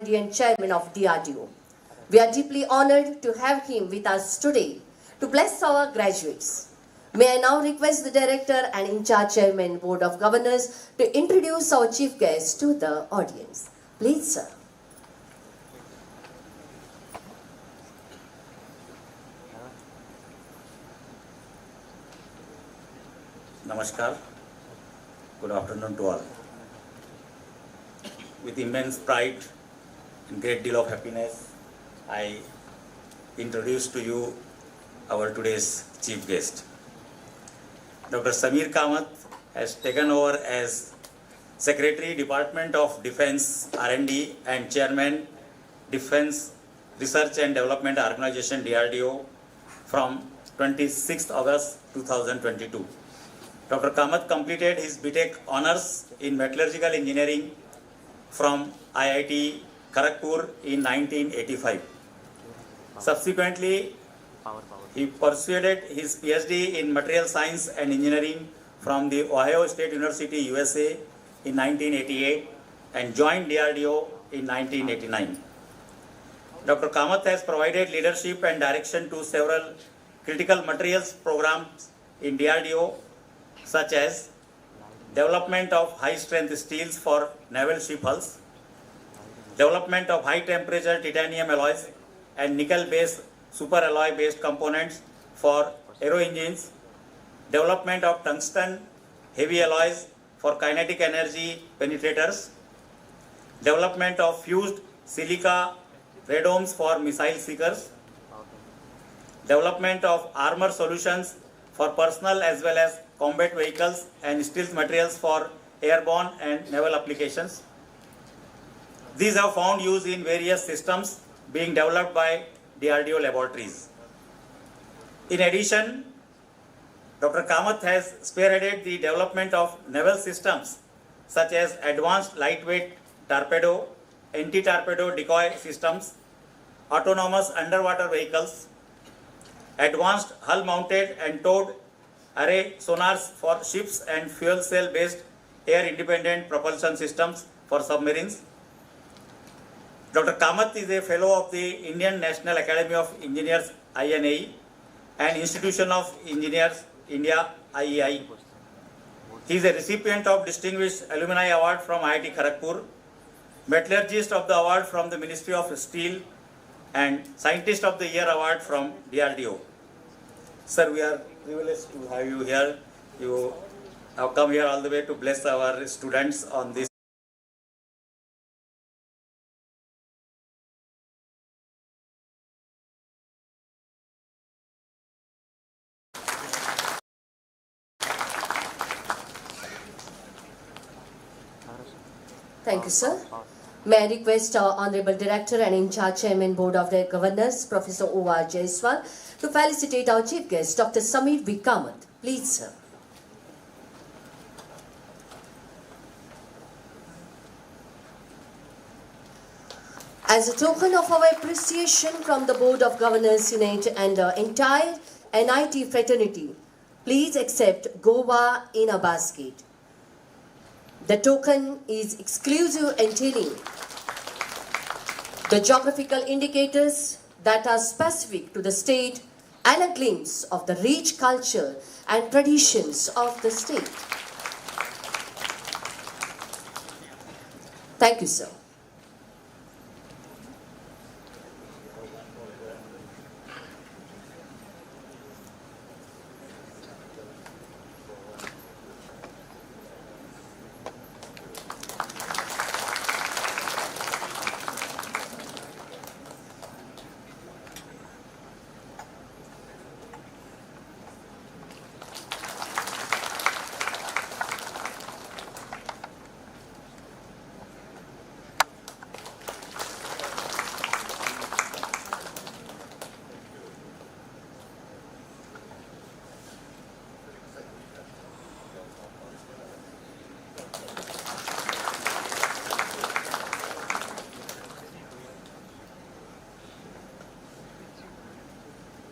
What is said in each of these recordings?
Indian Chairman of DRDO. We are deeply honored to have him with us today to bless our graduates. May I now request the Director and In-charge Chairman Board of Governors to introduce our chief guest to the audience. Please, sir. Namaskar. Good afternoon to all. With immense pride and great deal of happiness, I introduce to you our today's chief guest. Dr. Samir Kamat has taken over as Secretary, Department of Defense R&D and Chairman, Defense Research and Development Organization DRDO from 26th August 2022. Dr. Kamat completed his B.Tech honors in metallurgical engineering from IIT Kharagpur in 1985. Subsequently, he pursued his PhD in material science and engineering from the Ohio State University, USA in 1988 and joined DRDO in 1989. Dr. Kamat has provided leadership and direction to several critical materials programs in DRDO, such as development of high-strength steels for naval ship hulls, development of high-temperature titanium alloys and nickel-based superalloy-based components for aero engines, development of tungsten heavy alloys for kinetic energy penetrators, development of fused silica radomes for missile seekers, development of armor solutions for personal as well as combat vehicles and stealth materials for airborne and naval applications. These have found use in various systems being developed by DRDO laboratories. In addition, Dr. Kamat has spearheaded the development of naval systems such as advanced lightweight torpedo, anti-torpedo decoy systems, autonomous underwater vehicles, advanced hull-mounted and towed array sonars for ships and fuel cell-based air-independent propulsion systems for submarines. Dr. Kamat is a fellow of the Indian National Academy of Engineers INAE and Institution of Engineers India IEI. He is a recipient of Distinguished Alumni Award from IIT Kharagpur, Metallurgist of the Award from the Ministry of Steel and Scientist of the Year Award from DRDO. Sir, we are privileged to have you here. You have come here all the way to bless our students on this. Thank you, sir. May I request our Honorable Director and In-charge Chairman Board of Governors, Professor O.R. Jaiswal, to felicitate our chief guest, Dr. Samir B. Kamat. Please, sir. As a token of our appreciation from the Board of Governors, Senate and the entire NIT fraternity, please accept Goa in a basket. The token is exclusive, entailing the geographical indicators that are specific to the state and a glimpse of the rich culture and traditions of the state. Thank you, sir.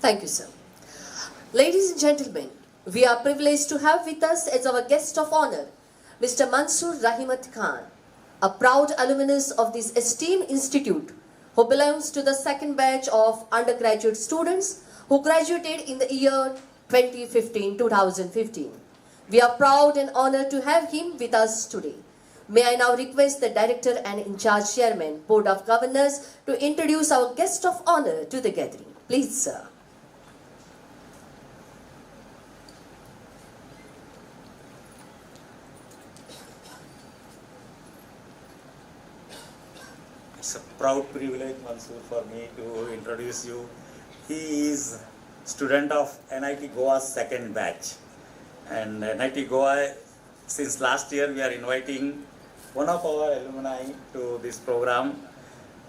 Thank you, sir. Ladies and gentlemen, we are privileged to have with us as our guest of honor, Mr. Mansoor Rahimat Khan, a proud alumnus of this esteemed institute who belongs to the second batch of undergraduate students who graduated in the year 2015-2015. We are proud and honored to have him with us today. May I now request the Director and In-charge Chairman, Board of Governors, to introduce our guest of honor to the gathering. Please, sir. It's a proud privilege, Mansoor, for me to introduce you. He is student of NIT Goa's second batch. And NIT Goa, since last year, we are inviting one of our alumni to this program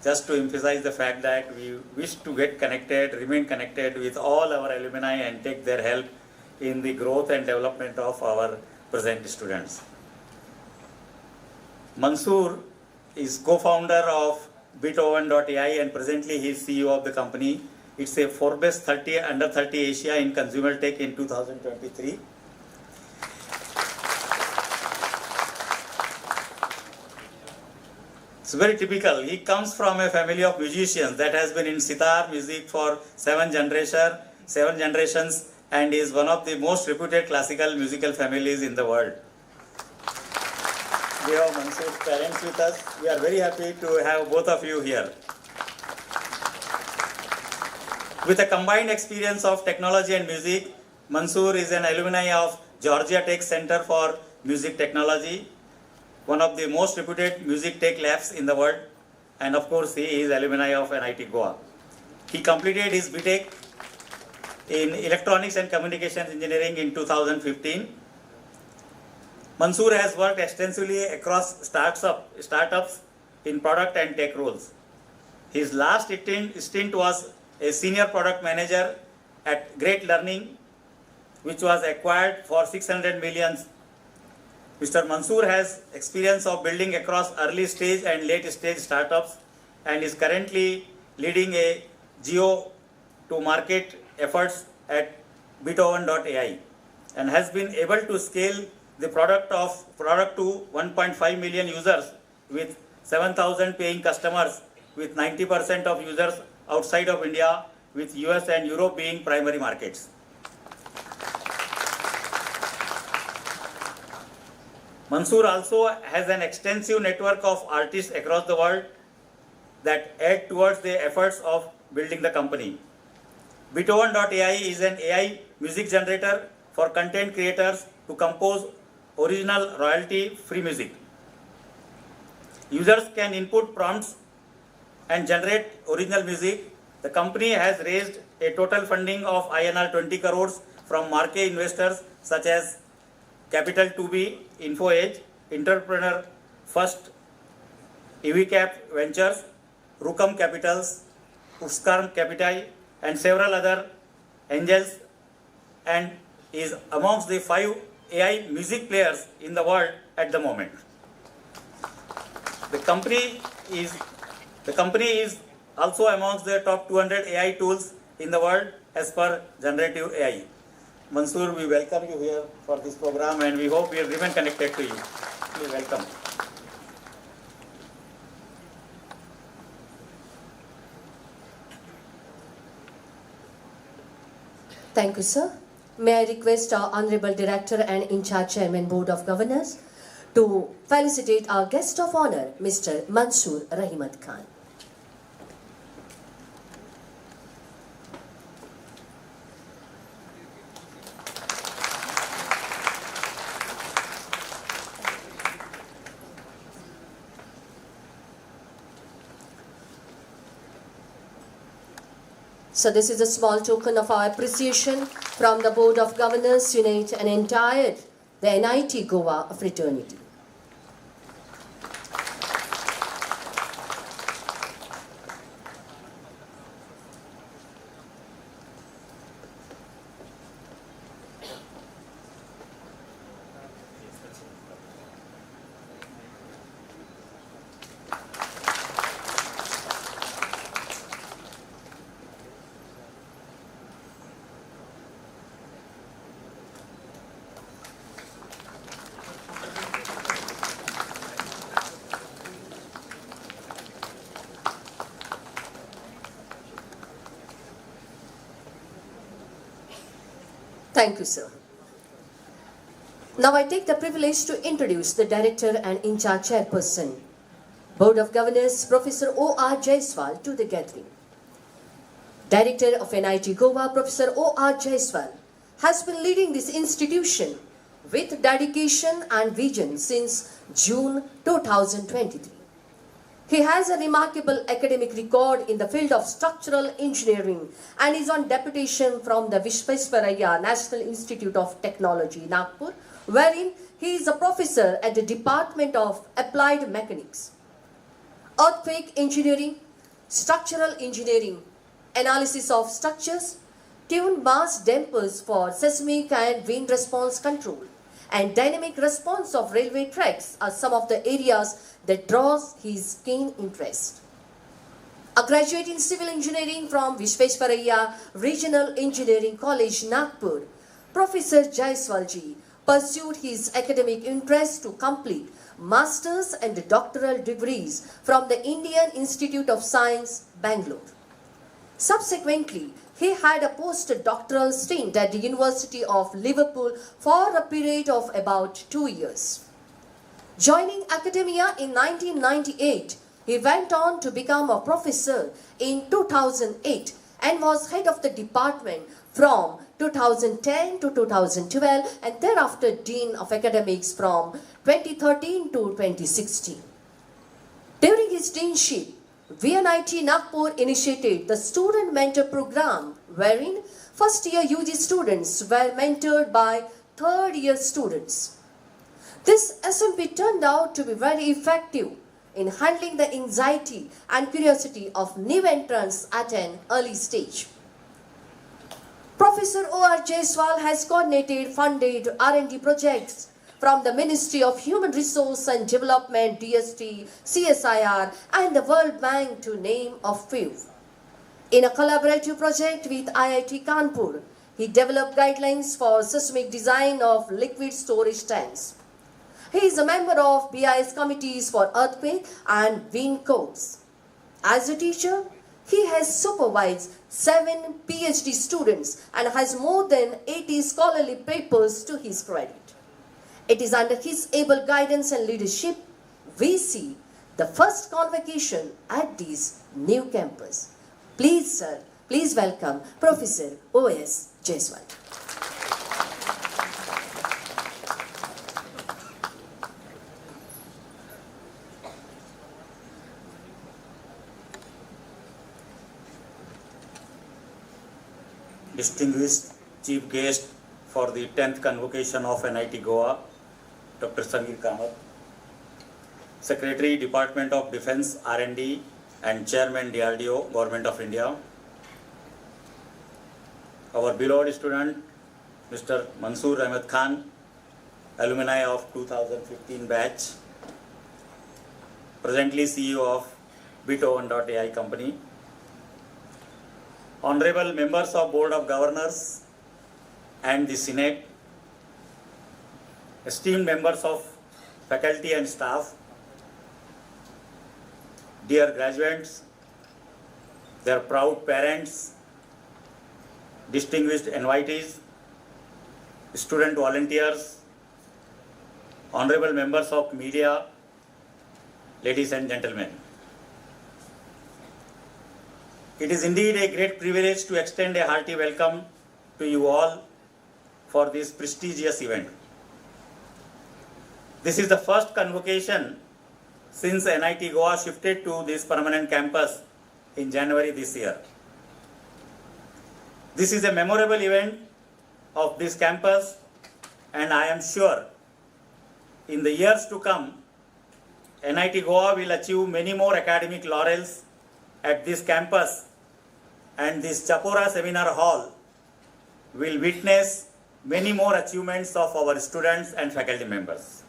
just to emphasize the fact that we wish to get connected, remain connected with all our alumni and take their help in the growth and development of our present students. Mansoor is co-founder of Beatoven.ai and presently he is CEO of the company. It's a Forbes 30 under 30 Asia in consumer tech in 2023. It's very typical. He comes from a family of musicians that has been in sitar music for seven generations and is one of the most reputed classical musical families in the world. We have Mansoor's parents with us. We are very happy to have both of you here. With a combined experience of technology and music, Mansoor is an alumni of Georgia Tech Center for Music Technology, one of the most reputed music tech labs in the world, and of course he is alumni of NIT Goa. He completed his B.Tech in Electronics and Communications Engineering in 2015. Mansoor has worked extensively across startups in product and tech roles. His last stint was a senior product manager at Great Learning, which was acquired for 600 million. Mr. Mansoor has experience of building across early stage and late stage startups and is currently leading a geo to market efforts at Beatoven.ai and has been able to scale the product to 1.5 million users with 7,000 paying customers, with 90% of users outside of India, with US and Europe being primary markets. Mansoor also has an extensive network of artists across the world that add towards the efforts of building the company. Beatoven.ai is an AI music generator for content creators to compose original royalty-free music. Users can input prompts and generate original music. The company has raised a total funding of INR 20 crores from marquee investors such as Capital 2B, InfoEdge, Entrepreneur First, EVCap Ventures, Rukam Capitals, Uskarm Capital, and several other angels, and is amongst the 5 AI music players in the world at the moment. The company is also amongst the top 200 AI tools in the world as per generative AI. Mansoor, we welcome you here for this program and we hope we will remain connected to you. Please welcome. Thank you, sir. May I request our Honorable Director and In-charge Chairman, Board of Governors, to felicitate our guest of honor, Mr. Mansoor Rahimat Khan. So this is a small token of our appreciation from the Board of Governors, Unite and entire the NIT Goa fraternity. Thank you, sir. Now I take the privilege to introduce the Director and In-charge Chairperson, Board of Governors, Professor O.R. Jaiswal, to the gathering. Director of NIT Goa, Professor O.R. Jaiswal, has been leading this institution with dedication and vision since June 2023. He has a remarkable academic record in the field of structural engineering and is on deputation from the Visvesvaraya National Institute of Technology, Nagpur, wherein he is a professor at the Department of Applied Mechanics. Earthquake engineering, structural engineering, analysis of structures, tuned mass dampers for seismic and wind response control, and dynamic response of railway tracks are some of the areas that draws his keen interest. A graduate in civil engineering from Visvesvaraya Regional Engineering College, Nagpur, Professor Jaiswal ji pursued his academic interest to complete master's and doctoral degrees from the Indian Institute of Science, Bangalore. Subsequently, he had a postdoctoral stint at the University of Liverpool for a period of about 2 years. Joining academia in 1998, he went on to become a professor in 2008 and was head of the department from 2010 to 2012 and thereafter Dean of Academics from 2013 to 2016. During his deanship, VNIT Nagpur initiated the Student Mentor Program, wherein first-year UG students were mentored by third-year students. This SMP turned out to be very effective in handling the anxiety and curiosity of new entrants at an early stage. Professor O.R. Jaiswal has coordinated funded R&D projects from the Ministry of Human Resource and Development, DST, CSIR, and the World Bank, to name a few. In a collaborative project with IIT Kanpur, he developed guidelines for seismic design of liquid storage tanks. He is a member of BIS committees for earthquake and wind codes. As a teacher, he has supervised 7 PhD students and has more than 80 scholarly papers to his credit. It is under his able guidance and leadership we see the first convocation at this new campus. Please, sir, please welcome Professor O.S. Jaiswal. Distinguished Chief Guest for the 10th Convocation of NIT Goa, Dr. Samir Kamat, Secretary, Department of Defense R&D and Chairman DRDO, Government of India, our beloved student, Mr. Mansoor Ahmed Khan, alumni of 2015 batch, presently CEO of Beatoven.ai company, Honorable members of Board of Governors and the Senate, esteemed members of faculty and staff, dear graduates, their proud parents, distinguished invitees, student volunteers, honorable members of media, ladies and gentlemen. It is indeed a great privilege to extend a hearty welcome to you all for this prestigious event. This is the first convocation since NIT Goa shifted to this permanent campus in January this year. This is a memorable event of this campus, and I am sure in the years to come, NIT Goa will achieve many more academic laurels at this campus, and this Chapora Seminar Hall will witness many more achievements of our students and faculty members.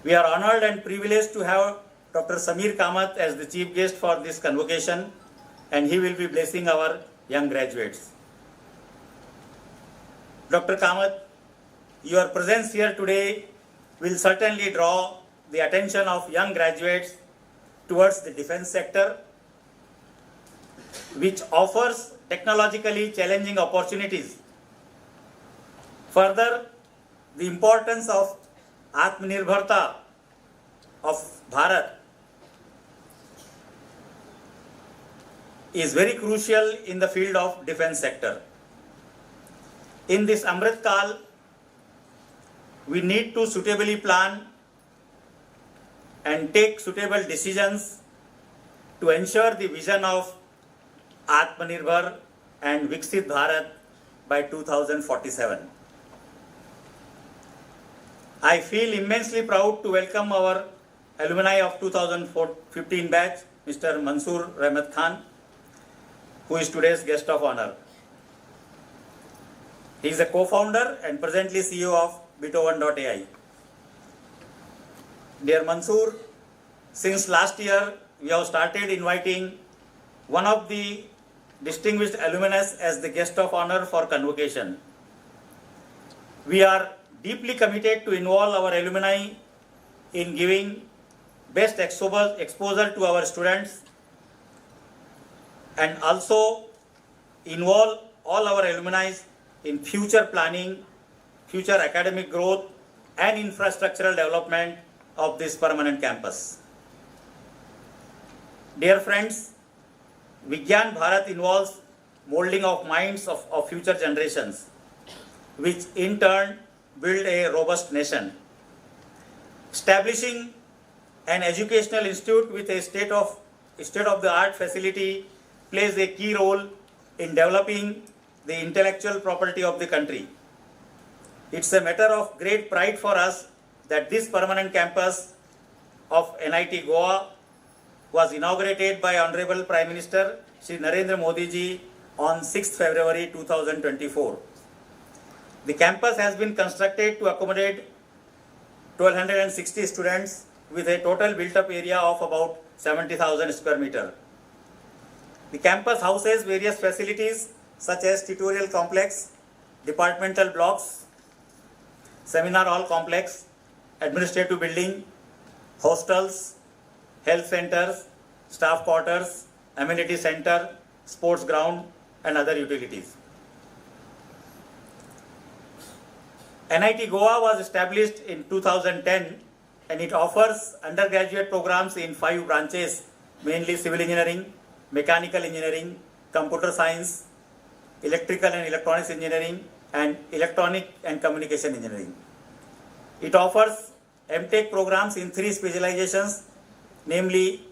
We are honored and privileged to have Dr. Samir Kamat as the chief guest for this convocation, and he will be blessing our young graduates. Dr. Kamat, your presence here today will certainly draw the attention of young graduates towards the defense sector, which offers technologically challenging opportunities. Further, the importance of Atmanirbharta of Bharat is very crucial in the field of defense sector. In this Amrit Kal, we need to suitably plan and take suitable decisions to ensure the vision of Atmanirbhar and Viksit Bharat by 2047. I feel immensely proud to welcome our alumni of 2015 batch, Mr. Mansoor Rahimat Khan, who is today's guest of honor. He is a co-founder and presently CEO of Beatoven.ai. Dear Mansoor, since last year we have started inviting one of the distinguished alumnus as the guest of honor for convocation. We are deeply committed to involve our alumni in giving best exposure to our students and also involve all our alumni in future planning, future academic growth and infrastructural development of this permanent campus. Dear friends, Vigyan Bharat involves molding of minds of future generations, which in turn build a robust nation. Establishing an educational institute with a state-of-the-art facility plays a key role in developing the intellectual property of the country. It's a matter of great pride for us that this permanent campus of NIT Goa was inaugurated by Honorable Prime Minister Shri Narendra Modi ji on 6th February 2024. The campus has been constructed to accommodate 1,260 students with a total built-up area of about 70,000 square meter. The campus houses various facilities such as tutorial complex, departmental blocks, seminar hall complex, administrative building, hostels, health centers, staff quarters, amenity center, sports ground, and other utilities. NIT Goa was established in 2010 and it offers undergraduate programs in 5 branches, mainly civil engineering, mechanical engineering, computer science, electrical and electronics engineering, and electronic and communication engineering. It offers M.Tech programs in 3 specializations, namely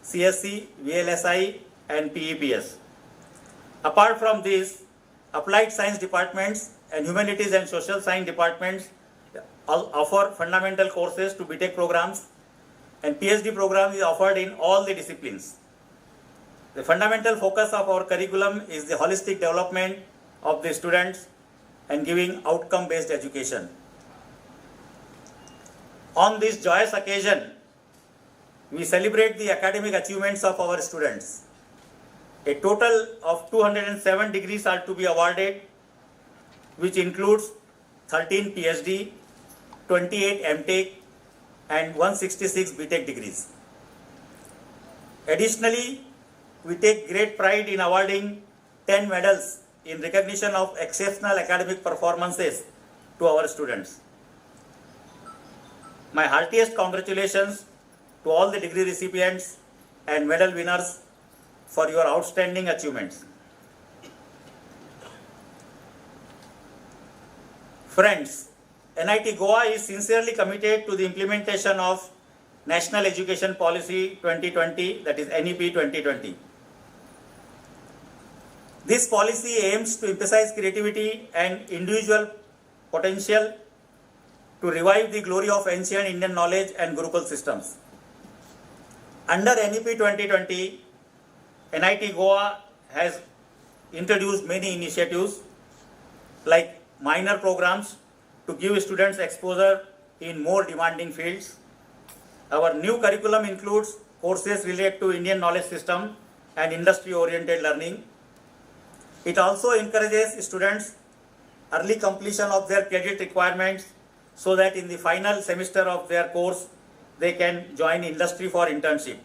CSC, VLSI, and PEPS. Apart from this, applied science departments and humanities and social science departments offer fundamental courses to B.Tech programs, and PhD program is offered in all the disciplines. The fundamental focus of our curriculum is the holistic development of the students and giving outcome-based education. On this joyous occasion, we celebrate the academic achievements of our students. A total of 207 degrees are to be awarded, which includes 13 PhD, 28 M.Tech, and 166 B.Tech degrees. Additionally, we take great pride in awarding 10 medals in recognition of exceptional academic performances to our students. My heartiest congratulations to all the degree recipients and medal winners for your outstanding achievements. Friends, NIT Goa is sincerely committed to the implementation of National Education Policy 2020, that is NEP 2020. This policy aims to emphasize creativity and individual potential to revive the glory of ancient Indian knowledge and Gurukul systems. Under NEP 2020, NIT Goa has introduced many initiatives like minor programs to give students exposure in more demanding fields. Our new curriculum includes courses related to Indian knowledge system and industry-oriented learning. It also encourages students early completion of their credit requirements so that in the final semester of their course, they can join industry for internship.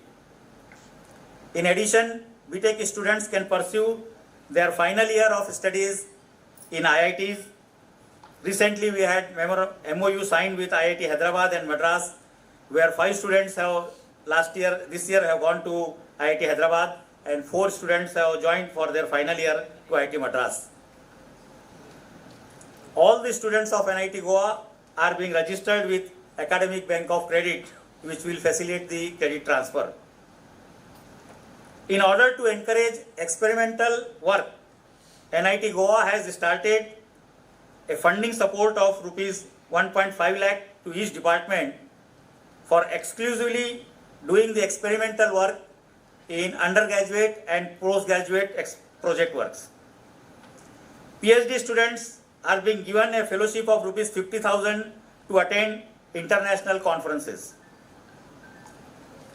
In addition, B.Tech students can pursue their final year of studies in IITs. Recently, we had MOU signed with IIT Hyderabad and Madras, where 5 students have this year have gone to IIT Hyderabad, and 4 students have joined for their final year to IIT Madras. All the students of NIT Goa are being registered with Academic Bank of Credit, which will facilitate the credit transfer. In order to encourage experimental work, NIT Goa has started a funding support of rupees 1.5 lakh to each department for exclusively doing the experimental work in undergraduate and postgraduate project works. PhD students are being given a fellowship of rupees 50,000 to attend international conferences.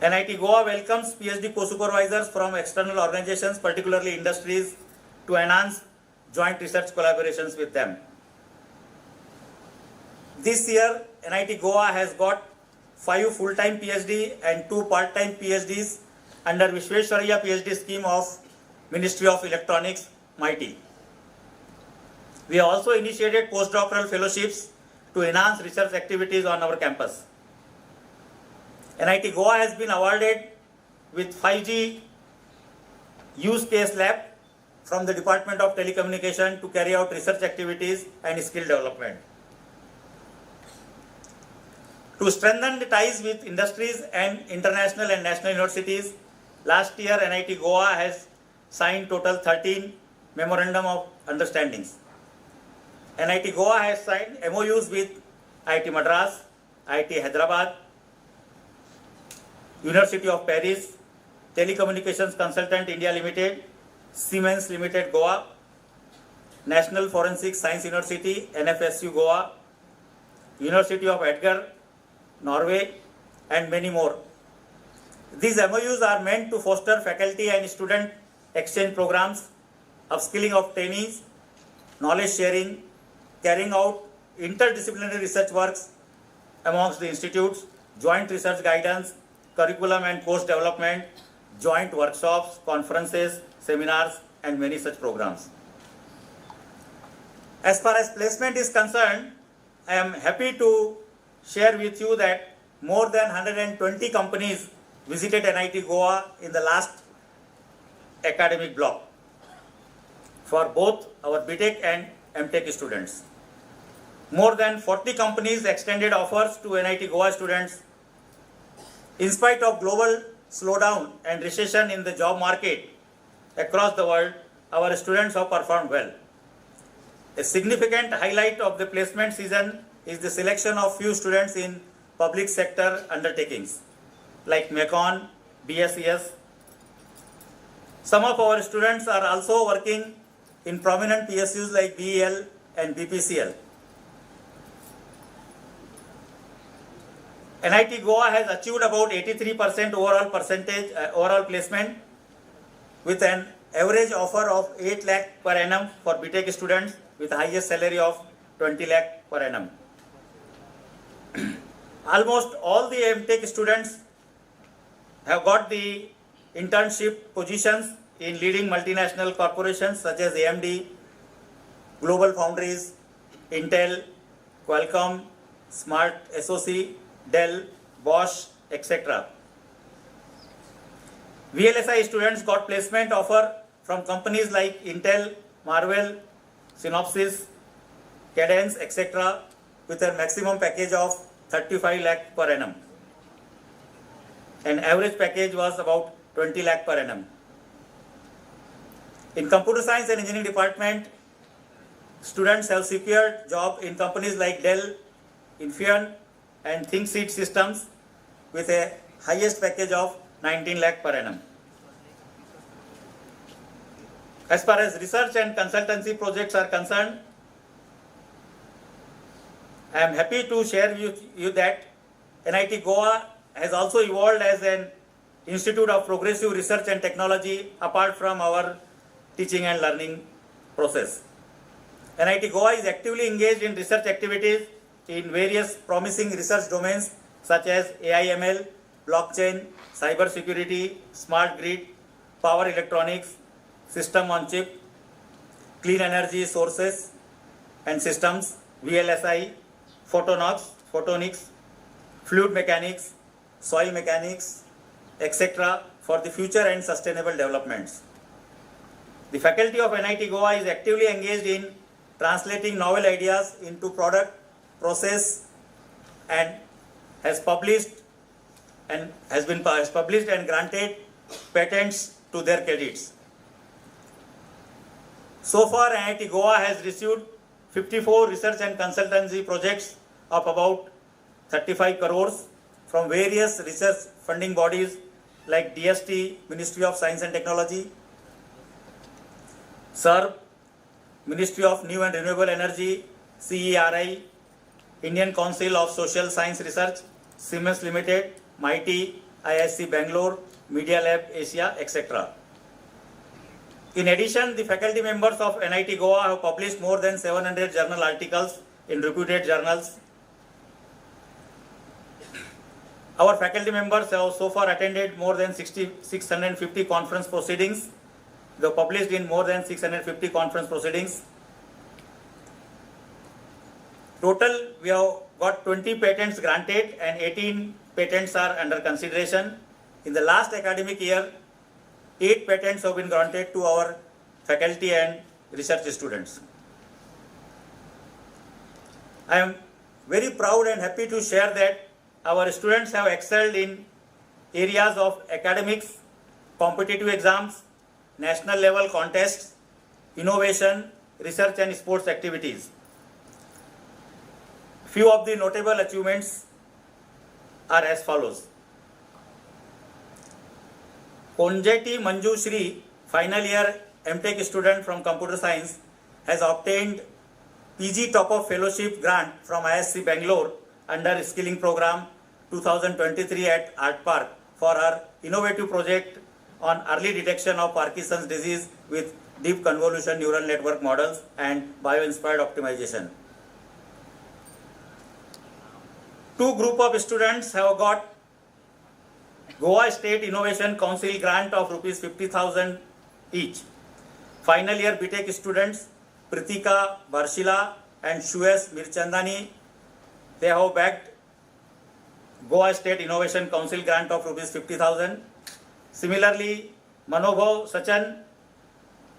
NIT Goa welcomes PhD co-supervisors from external organizations, particularly industries, to enhance joint research collaborations with them. This year, NIT Goa has got 5 full-time PhD and 2 part-time PhDs under Vishweshwarya PhD scheme of Ministry of Electronics, MIT. We have also initiated postdoctoral fellowships to enhance research activities on our campus. NIT Goa has been awarded with 5G use case lab from the Department of Telecommunication to carry out research activities and skill development. To strengthen the ties with industries and international and national universities, last year NIT Goa has signed total 13 Memorandum of Understandings. NIT Goa has signed MOUs with IIT Madras, IIT Hyderabad, University of Paris, Telecommunications Consultant India Limited, Siemens Limited Goa, National Forensic Science University, NFSU Goa, University of Edgar, Norway, and many more. These MOUs are meant to foster faculty and student exchange programs, upskilling of trainees, knowledge sharing, carrying out interdisciplinary research works amongst the institutes, joint research guidance, curriculum and course development, joint workshops, conferences, seminars, and many such programs. As far as placement is concerned, I am happy to share with you that more than 120 companies visited NIT Goa in the last academic block for both our B.Tech and M.Tech students. More than 40 companies extended offers to NIT Goa students. In spite of global slowdown and recession in the job market across the world, our students have performed well. A significant highlight of the placement season is the selection of few students in public sector undertakings like MECON, BSES. Some of our students are also working in prominent PSUs like BEL and BPCL. NIT Goa has achieved about 83% overall placement with an average offer of 8 lakh per annum for B.Tech students with the highest salary of 20 lakh per annum. Almost all the M.Tech students have got the internship positions in leading multinational corporations such as AMD, Global Foundries, Intel, Qualcomm, Smart SoC, Dell, Bosch, etc. VLSI students got placement offer from companies like Intel, Marvell, Synopsys, Cadence, etc. with a maximum package of 35 lakh per annum. And average package was about 20 lakh per annum. In Computer Science and Engineering department, students have secured job in companies like Dell, Infineon, and ThinkSeed Systems with a highest package of 19 lakh per annum. As far as research and consultancy projects are concerned, I am happy to share with you that NIT Goa has also evolved as an institute of progressive research and technology apart from our teaching and learning process. NIT Goa is actively engaged in research activities in various promising research domains such as AI/ML, blockchain, cyber security, smart grid, power electronics, system on chip, clean energy sources and systems, VLSI, photonics, fluid mechanics, soil mechanics, etc. for the future and sustainable developments. The faculty of NIT Goa is actively engaged in translating novel ideas into product, process, and has published and granted patents to their credits. So far, NIT Goa has received 54 research and consultancy projects of about 35 crores from various research funding bodies like DST, Ministry of Science and Technology, SERB, Ministry of New and Renewable Energy, CERI, Indian Council of Social Science Research, Siemens Limited, MIT, IISc Bangalore, Media Lab Asia, etc. In addition, the faculty members of NIT Goa have published more than 700 journal articles in reputed journals. Our faculty members have so far attended more than 650 conference proceedings. They have published in more than 650 conference proceedings. Total, we have got 20 patents granted and 18 patents are under consideration. In the last academic year, 8 patents have been granted to our faculty and research students. I am very proud and happy to share that our students have excelled in areas of academics, competitive exams, national level contests, innovation, research and sports activities. Few of the notable achievements are as follows. Konjeti Manju Shri, final year M.Tech student from Computer Science, has obtained PG Top-Up Fellowship grant from IISc Bangalore under Skilling Program 2023 at Art Park for her innovative project on early detection of Parkinson's disease with deep convolution neural network models and bio-inspired optimization. 2 group of students have got Goa State Innovation Council grant of rupees 50,000 each. Final year B.Tech students Pritika Barshila and Shues Mirchandani, they have bagged Goa State Innovation Council grant of rupees 50,000. Similarly, Manobhav Sachan,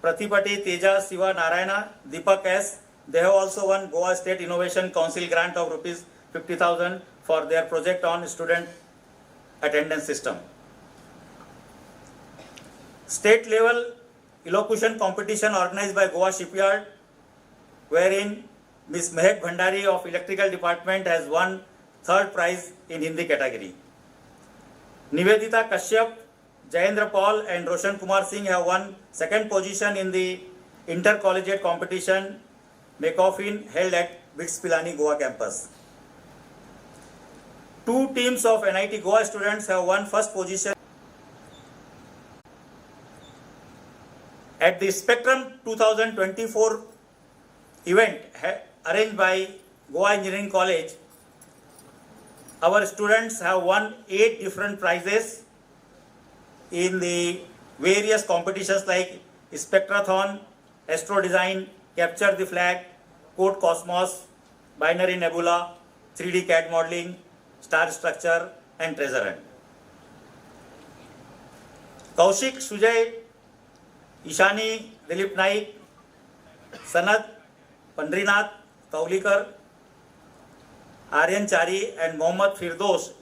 Pratipati Teja Siva Narayana, Deepak S, they have also won Goa State Innovation Council grant of rupees 50,000 for their project on student attendance system. State level elocution competition organized by Goa Shipyard, wherein Ms. Mehak Bhandari of Electrical Department has won 3rd prize in Hindi category. Nivedita Kashyap, Jayendra Paul and Roshan Kumar Singh have won 2nd position in the intercollegiate competition Makeoffin held at BITS Pilani Goa campus. 2 teams of NIT Goa students have won 1st position at the Spectrum 2024 event arranged by Goa Engineering College. Our students have won 8 different prizes in the various competitions like Spectrathon, Astro Design, Capture the Flag, Code Cosmos, Binary Nebula, 3D CAD Modeling, Star Structure and Treasure Hunt. Kaushik Sujay, Ishani Dilip Naik, Sanat Pandrinath Kaulikar, Aryan Chari and Mohammad Firdos,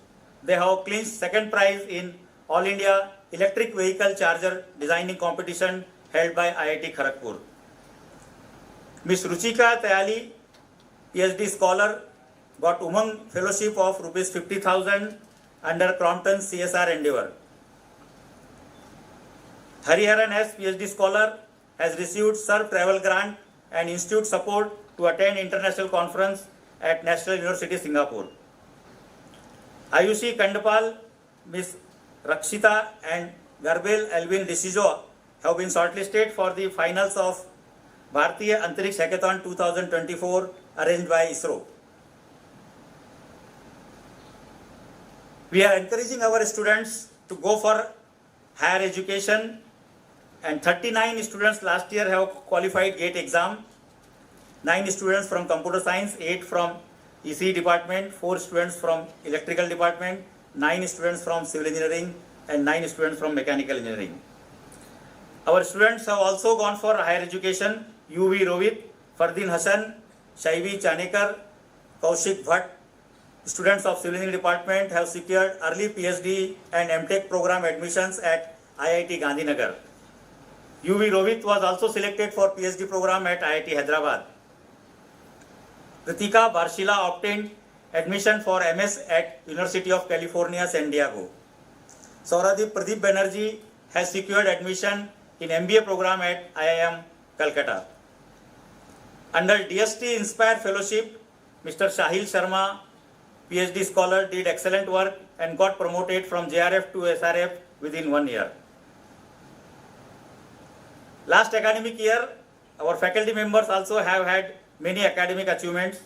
they have clinched 2nd prize in All India Electric Vehicle Charger Designing Competition held by IIT Kharagpur. Ms. Ruchika Tayali, PhD scholar, got Umang Fellowship of rupees 50,000 under Crompton CSR endeavor. Hariharan S, PhD scholar, has received SERB travel grant and institute support to attend international conference at National University, Singapore. Ayushi Kandapal, Ms. Rakshita and Garbel Alvin Decijo have been shortlisted for the finals of Bharatiya Antariksh Hackathon 2024 arranged by ISRO. We are encouraging our students to go for higher education and 39 students last year have qualified GATE exam. 9 students from computer science, 8 from ECE department, 4 students from electrical department, 9 students from civil engineering, and 9 students from mechanical engineering. Our students have also gone for higher education. UV Rohit, Fardin Hassan, Shaivi Chanekar, Kaushik Bhatt, students of civil engineering department have secured early PhD and M.Tech program admissions at IIT Gandhinagar. UV Rohit was also selected for PhD program at IIT Hyderabad. Ritika Barshila obtained admission for MS at University of California, San Diego. Sauradeep Pradeep Banerjee has secured admission in MBA program at IIM Calcutta. Under DST Inspire Fellowship, Mr. Shahil Sharma, PhD scholar, did excellent work and got promoted from JRF to SRF within 1 year. Last academic year, our faculty members also have had many academic achievements.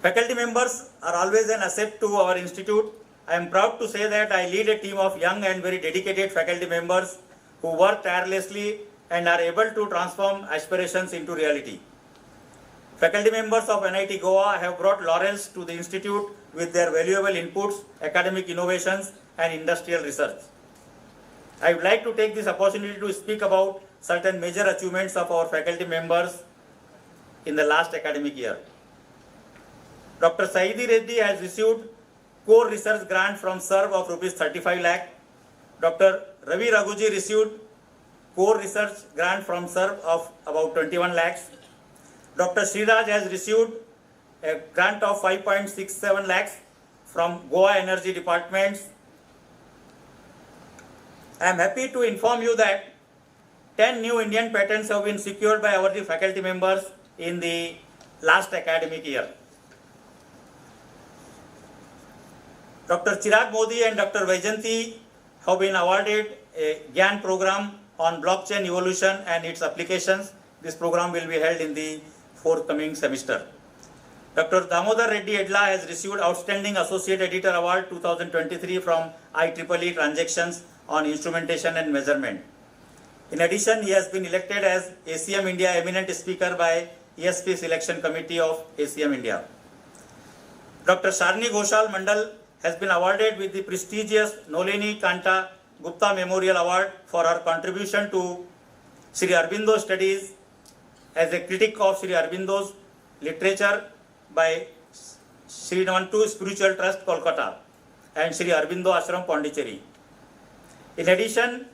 Faculty members are always an asset to our institute. I am proud to say that I lead a team of young and very dedicated faculty members who work tirelessly and are able to transform aspirations into reality. Faculty members of NIT Goa have brought laurels to the institute with their valuable inputs, academic innovations, and industrial research. I would like to take this opportunity to speak about certain major achievements of our faculty members in the last academic year. Dr. Saidi Reddy has received core research grant from SERV of Rs 35 lakh. Dr. Ravi Raghuji received core research grant from SERV of about 21 lakhs. Dr. Sriraj has received a grant of 5.67 lakhs from Goa Energy Departments. I am happy to inform you that 10 new Indian patents have been secured by our faculty members in the last academic year. Dr. Chirag Modi and Dr. Vaijanti have been awarded a GYAN program on blockchain evolution and its applications. This program will be held in the forthcoming semester. Dr. Damodar Reddy Edla has received Outstanding Associate Editor Award 2023 from IEEE Transactions on Instrumentation and Measurement. In addition, he has been elected as ACM India Eminent Speaker by ESP Selection Committee of ACM India. Dr. Sharni Ghoshal Mandal has been awarded with the prestigious Nolini Kanta Gupta Memorial Award for her contribution to Sri Aurobindo studies as a critic of Sri Aurobindo's literature by Sri Navantu Spiritual Trust, Kolkata, and Sri Aurobindo Ashram, Pondicherry. In addition,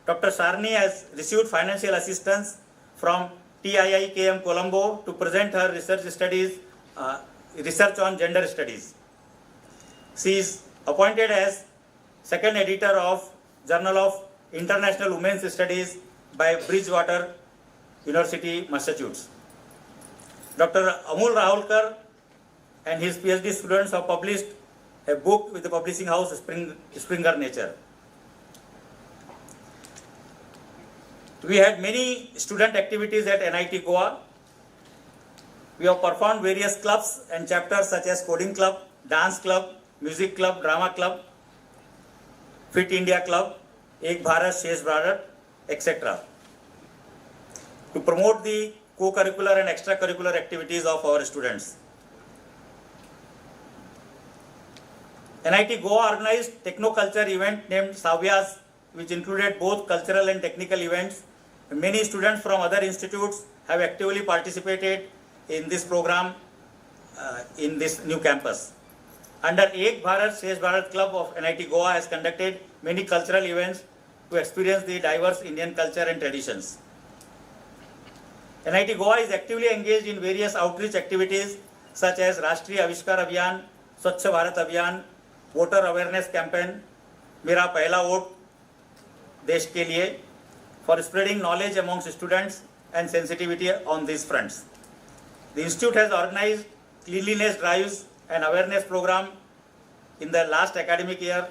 Dr. Sarni has received financial assistance from TIIKM Colombo to present her research on gender studies. She is appointed as second editor of Journal of International Women's Studies by Bridgewater University, Massachusetts. Dr. Amul Rahulkar and his PhD students have published a book with the publishing house Springer Nature. We had many student activities at NIT Goa. We have performed various clubs and chapters such as Coding Club, Dance Club, Music Club, Drama Club, Fit India Club, Ek Bharat, Shesh Bharat, etc. to promote the co-curricular and extracurricular activities of our students. NIT Goa organized technoculture event named Savyas, which included both cultural and technical events. Many students from other institutes have actively participated in this program in this new campus. Under Ek Bharat, Shesh Bharat Club of NIT Goa has conducted many cultural events to experience the diverse Indian culture and traditions. NIT Goa is actively engaged in various outreach activities such as Rashtriya Avishkar Abhiyan, Swachh Bharat Abhiyan, Voter Awareness Campaign, Mera Pehla Vote Desh Ke Liye, for spreading knowledge amongst students and sensitivity on these fronts. The institute has organized cleanliness drives and awareness program in the last academic year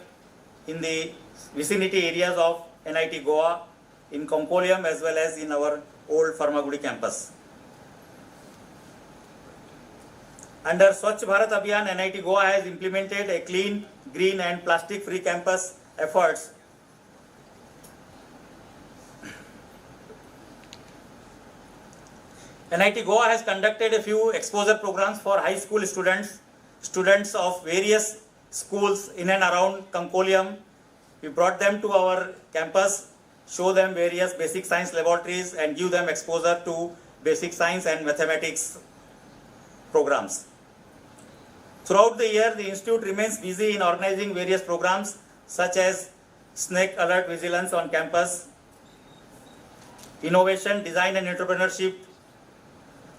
in the vicinity areas of NIT Goa, in Konkolyam as well as in our old Pharmagudi campus. Under Swachh Bharat Abhiyan, NIT Goa has implemented a clean, green and plastic-free campus efforts NIT Goa has conducted a few exposure programs for high school students of various schools in and around Konkolem. We brought them to our campus, show them various basic science laboratories and give them exposure to basic science and mathematics programs. Throughout the year, the institute remains busy in organizing various programs such as Snake Alert Vigilance on campus, Innovation, Design and Entrepreneurship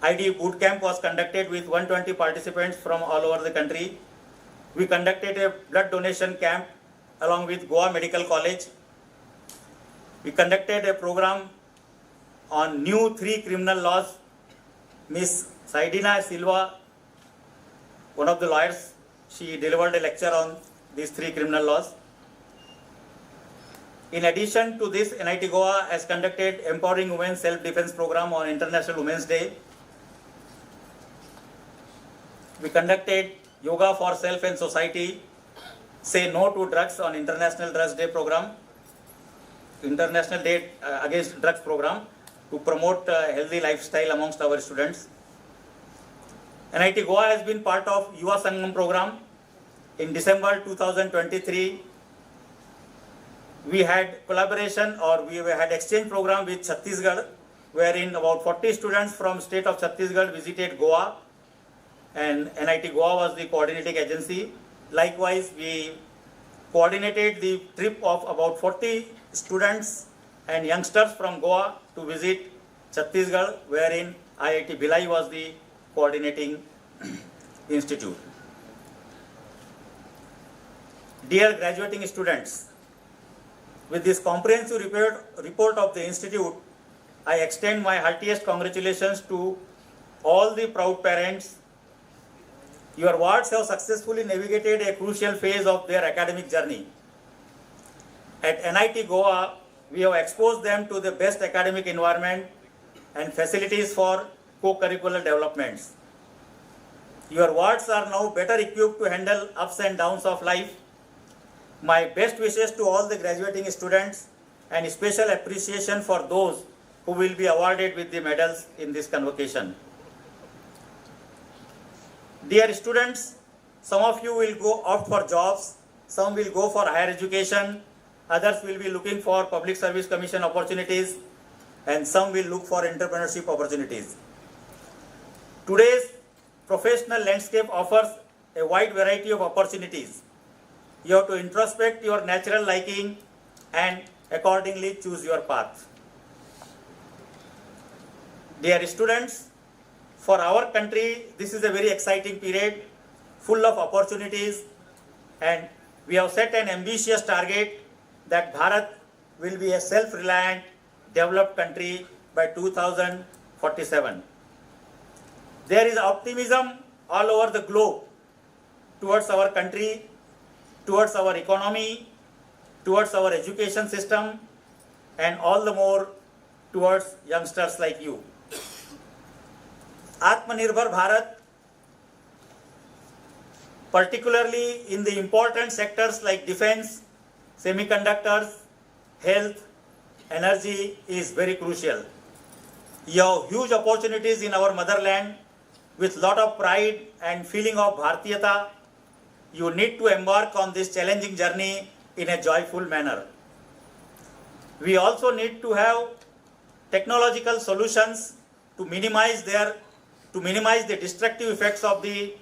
ID boot camp was conducted with 120 participants from all over the country. We conducted a blood donation camp along with Goa Medical College. We conducted a program on new 3 criminal laws. Miss Saidina Silva, one of the lawyers, she delivered a lecture on these 3 criminal laws. In addition to this, NIT Goa has conducted Empowering Women Self-Defense Program on International Women's Day. We conducted Yoga for Self and Society, Say No to Drugs on International Drugs Day program, International Day Against Drugs program to promote healthy lifestyle amongst our students. NIT Goa has been part of Yuva Sangam program. In December 2023, we had collaboration or we had exchange program with Chhattisgarh, wherein about 40 students from state of Chhattisgarh visited Goa, and NIT Goa was the coordinating agency. Likewise, we coordinated the trip of about 40 students and youngsters from Goa to visit Chhattisgarh, wherein IIT Bhilai was the coordinating institute. Dear graduating students, with this comprehensive report of the institute, I extend my heartiest congratulations to all the proud parents. Your wards have successfully navigated a crucial phase of their academic journey. At NIT Goa, we have exposed them to the best academic environment and facilities for co-curricular developments. Your wards are now better equipped to handle ups and downs of life. My best wishes to all the graduating students and special appreciation for those who will be awarded with the medals in this convocation. Dear students, some of you will go out for jobs, some will go for higher education, others will be looking for public service commission opportunities, and some will look for entrepreneurship opportunities. Today's professional landscape offers a wide variety of opportunities. You have to introspect your natural liking and accordingly choose your path. Dear students, for our country, this is a very exciting period, full of opportunities, and we have set an ambitious target that Bharat will be a self-reliant, developed country by 2047. There is optimism all over the globe towards our country, towards our economy, towards our education system, and all the more towards youngsters like you. Atmanirbhar Bharat, particularly in the important sectors like defense, semiconductors, health, energy, is very crucial. You have huge opportunities in our motherland with lot of pride and feeling of Bharatiyata. You need to embark on this challenging journey in a joyful manner. We also need to have technological solutions to minimize the destructive effects of the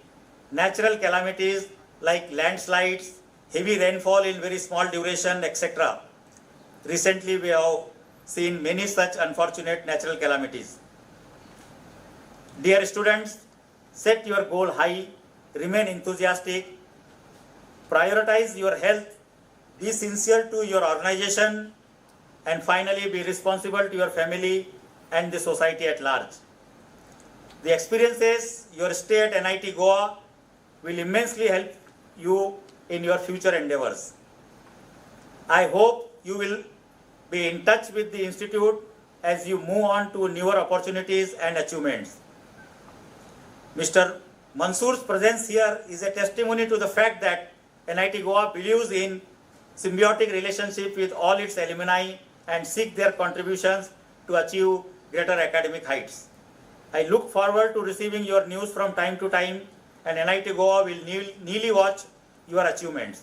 natural calamities like landslides, heavy rainfall in very small duration, etc. Recently, we have seen many such unfortunate natural calamities. Dear students, set your goal high, remain enthusiastic, prioritize your health, be sincere to your organization, and finally be responsible to your family and the society at large. The experiences your stay at NIT Goa will immensely help you in your future endeavors. I hope you will be in touch with the institute as you move on to newer opportunities and achievements. Mr. Mansoor's presence here is a testimony to the fact that NIT Goa believes in symbiotic relationship with all its alumni and seek their contributions to achieve greater academic heights. I look forward to receiving your news from time to time, and NIT Goa will keenly watch your achievements.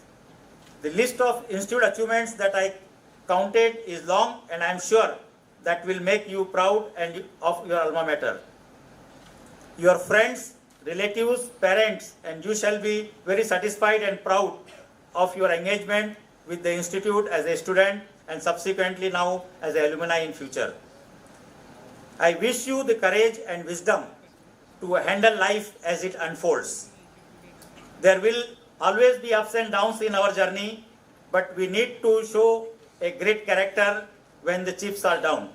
The list of institute achievements that I counted is long, and I am sure that will make you proud of your alma mater. Your friends, relatives, parents, and you shall be very satisfied and proud of your engagement with the institute as a student and subsequently now as an alumni in future. I wish you the courage and wisdom to handle life as it unfolds. There will always be ups and downs in our journey, but we need to show a great character when the chips are down.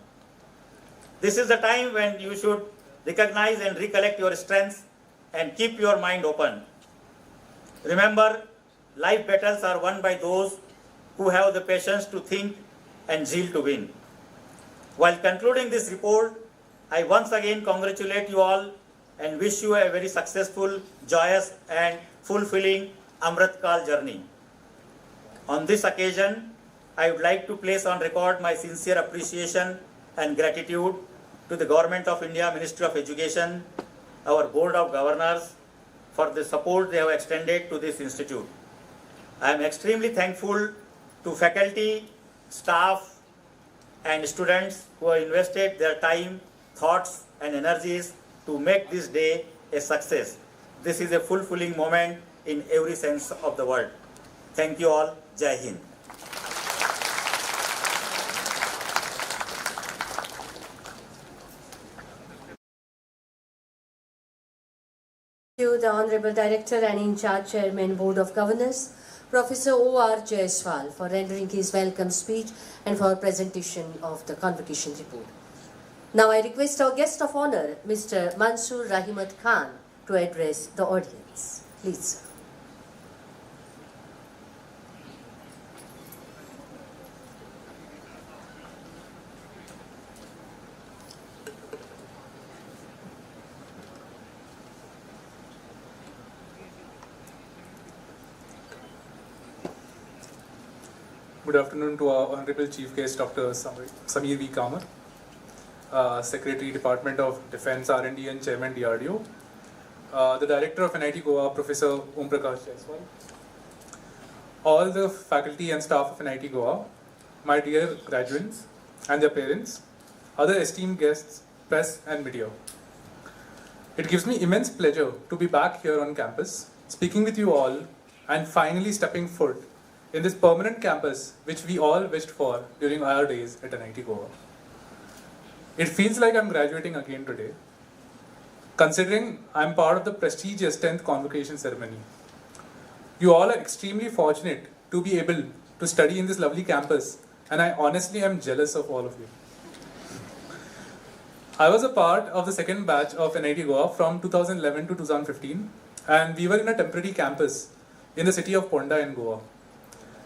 This is the time when you should recognize and recollect your strengths and keep your mind open. Remember, life battles are won by those who have the patience to think and zeal to win. While concluding this report, I once again congratulate you all and wish you a very successful, joyous and fulfilling Amrit Kal journey. On this occasion, I would like to place on record my sincere appreciation and gratitude to the Government of India, Ministry of Education, our Board of Governors for the support they have extended to this institute. I am extremely thankful to faculty, staff and students who have invested their time, thoughts and energies to make this day a success. This is a fulfilling moment in every sense of the word. Thank you all. Jai Hind. Thank you, the Honorable Director and In-charge Chairman, Board of Governors, Professor O.R. Jaiswal, for rendering his welcome speech and for presentation of the Convocation report. Now I request our guest of honor, Mr. Mansoor Rahimat Khan, to address the audience. Please, sir. Good afternoon to our Honorable Chief Guest, Dr. Samir V. Kamat, Secretary, Department of Defense R&D and Chairman DRDO, the Director of NIT Goa, Professor Omprakash Jaiswal, all the faculty and staff of NIT Goa, my dear graduates and their parents, other esteemed guests, press and media. It gives me immense pleasure to be back here on campus, speaking with you all and finally stepping foot in this permanent campus which we all wished for during our days at NIT Goa. It feels like I'm graduating again today, considering I'm part of the prestigious 10th Convocation ceremony. You all are extremely fortunate to be able to study in this lovely campus, and I honestly am jealous of all of you. I was a part of the second batch of NIT Goa from 2011 to 2015, and we were in a temporary campus in the city of Ponda in Goa.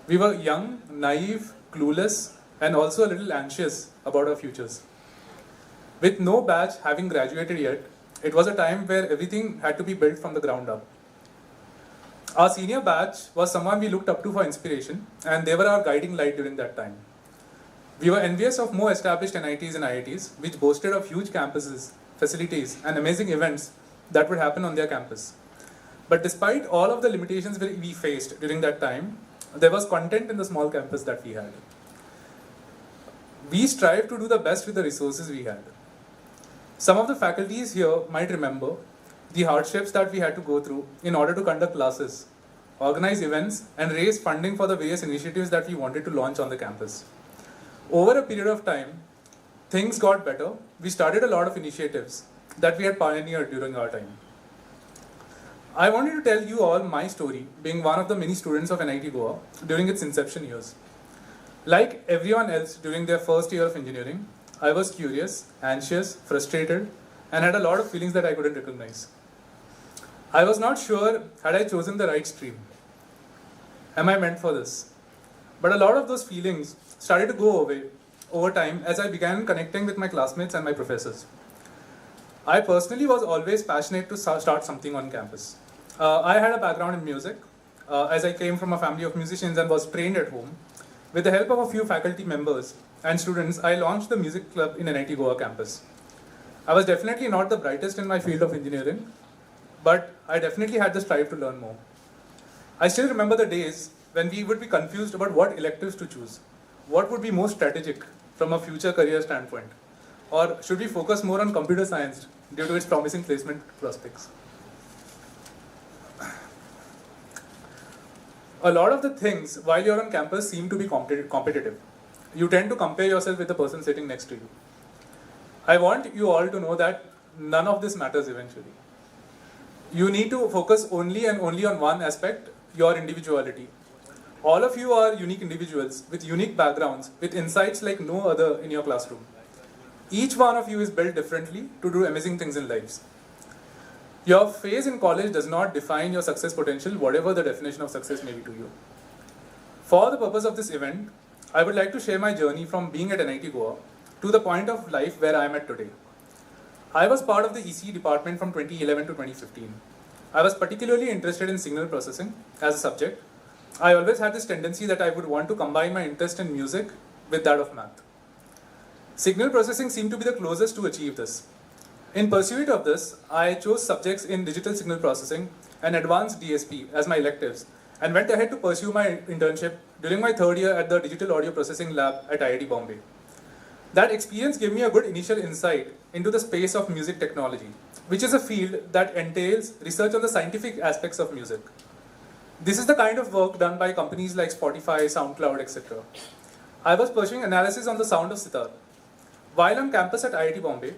We were young, naive, clueless, and also a little anxious about our futures. With no batch having graduated yet, it was a time where everything had to be built from the ground up. Our senior batch was someone we looked up to for inspiration, and they were our guiding light during that time. We were envious of more established NITs and IITs, which boasted of huge campuses, facilities, and amazing events that would happen on their campus. But despite all of the limitations we faced during that time, there was content in the small campus that we had. We strived to do the best with the resources we had. Some of the faculties here might remember the hardships that we had to go through in order to conduct classes, organize events, and raise funding for the various initiatives that we wanted to launch on the campus. Over a period of time, things got better. We started a lot of initiatives that we had pioneered during our time. I wanted to tell you all my story, being one of the many students of NIT Goa during its inception years. Like everyone else during their first year of engineering, I was curious, anxious, frustrated, and had a lot of feelings that I couldn't recognize. I was not sure had I chosen the right stream. Am I meant for this? But a lot of those feelings started to go away over time as I began connecting with my classmates and my professors. I personally was always passionate to start something on campus. I had a background in music, as I came from a family of musicians and was trained at home. With the help of a few faculty members and students, I launched the music club in NIT Goa campus. I was definitely not the brightest in my field of engineering, but I definitely had the strive to learn more. I still remember the days when we would be confused about what electives to choose. What would be more strategic from a future career standpoint? Or should we focus more on computer science due to its promising placement prospects? A lot of the things while you're on campus seem to be competitive. You tend to compare yourself with the person sitting next to you. I want you all to know that none of this matters eventually. You need to focus only and only on one aspect, your individuality. All of you are unique individuals with unique backgrounds, with insights like no other in your classroom. Each one of you is built differently to do amazing things in lives. Your phase in college does not define your success potential, whatever the definition of success may be to you. For the purpose of this event, I would like to share my journey from being at NIT Goa to the point of life where I am at today. I was part of the ECE department from 2011 to 2015. I was particularly interested in signal processing as a subject. I always had this tendency that I would want to combine my interest in music with that of math. Signal processing seemed to be the closest to achieve this. In pursuit of this, I chose subjects in digital signal processing and advanced DSP as my electives and went ahead to pursue my internship during my third year at the Digital Audio Processing Lab at IIT Bombay. That experience gave me a good initial insight into the space of music technology, which is a field that entails research on the scientific aspects of music. This is the kind of work done by companies like Spotify, SoundCloud, etc. I was pursuing analysis on the sound of sitar. While on campus at IIT Bombay,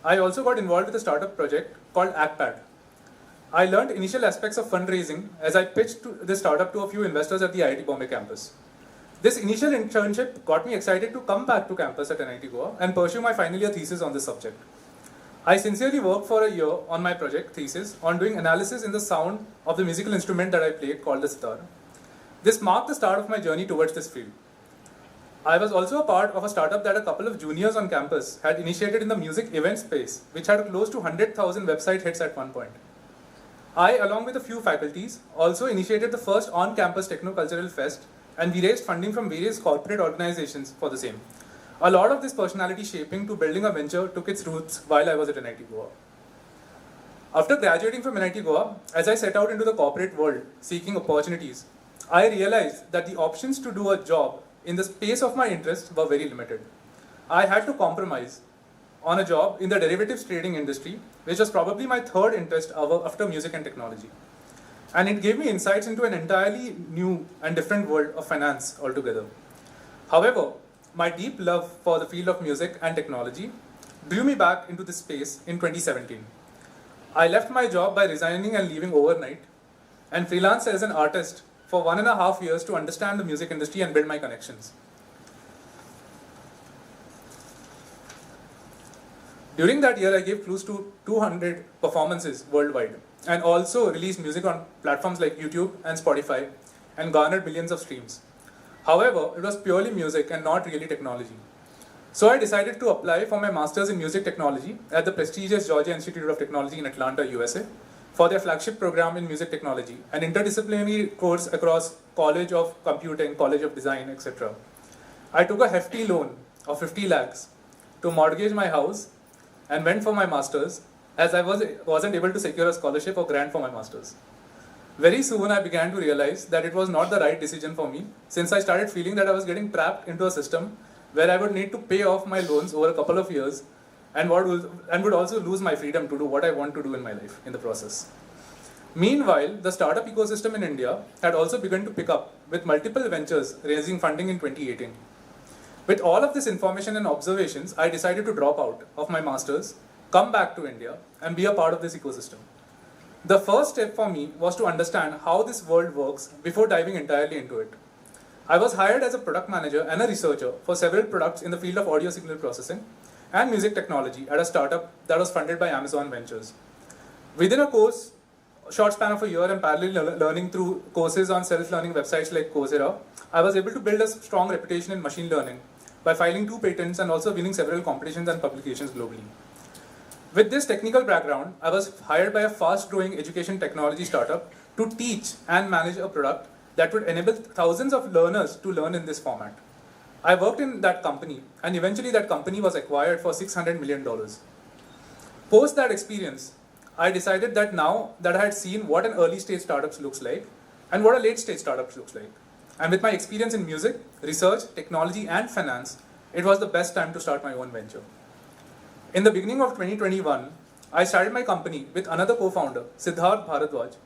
I also got involved with a startup project called ACPAD. I learned initial aspects of fundraising as I pitched this startup to a few investors at the IIT Bombay campus. This initial internship got me excited to come back to campus at NIT Goa and pursue my final year thesis on this subject. I sincerely worked for a year on my project thesis on doing analysis in the sound of the musical instrument that I played called the sitar. This marked the start of my journey towards this field. I was also a part of a startup that a couple of juniors on campus had initiated in the music event space, which had close to 100,000 website hits at one point. I, along with a few faculties, also initiated the first on-campus techno-cultural fest, and we raised funding from various corporate organizations for the same. A lot of this personality shaping to building a venture took its roots while I was at NIT Goa. After graduating from NIT Goa, as I set out into the corporate world seeking opportunities, I realized that the options to do a job in the space of my interest were very limited. I had to compromise on a job in the derivatives trading industry, which was probably my third interest after music and technology. And it gave me insights into an entirely new and different world of finance altogether. However, my deep love for the field of music and technology drew me back into this space in 2017. I left my job by resigning and leaving overnight and freelanced as an artist for 1.5 years to understand the music industry and build my connections. During that year, I gave close to 200 performances worldwide and also released music on platforms like YouTube and Spotify and garnered millions of streams. However, it was purely music and not really technology. So I decided to apply for my master's in music technology at the prestigious Georgia Institute of Technology in Atlanta, USA, for their flagship program in music technology, an interdisciplinary course across College of Computing, College of Design, etc. I took a hefty loan of 50 lakhs to mortgage my house and went for my master's, as I wasn't able to secure a scholarship or grant for my master's. Very soon I began to realize that it was not the right decision for me, since I started feeling that I was getting trapped into a system where I would need to pay off my loans over a couple of years and would also lose my freedom to do what I want to do in my life in the process. Meanwhile, the startup ecosystem in India had also begun to pick up, with multiple ventures raising funding in 2018. With all of this information and observations, I decided to drop out of my master's, come back to India, and be a part of this ecosystem. The first step for me was to understand how this world works before diving entirely into it. I was hired as a product manager and a researcher for several products in the field of audio signal processing and music technology at a startup that was funded by Amazon Ventures. Within a short span of a year and parallel learning through courses on self-learning websites like Coursera, I was able to build a strong reputation in machine learning by filing 2 patents and also winning several competitions and publications globally. With this technical background, I was hired by a fast-growing education technology startup to teach and manage a product that would enable thousands of learners to learn in this format. I worked in that company, and eventually that company was acquired for $600 million. Post that experience, I decided that now that I had seen what an early stage startup looks like and what a late stage startup looks like, and with my experience in music, research, technology and finance, it was the best time to start my own venture. In the beginning of 2021, I started my company with another co-founder, Siddharth Bharadwaj,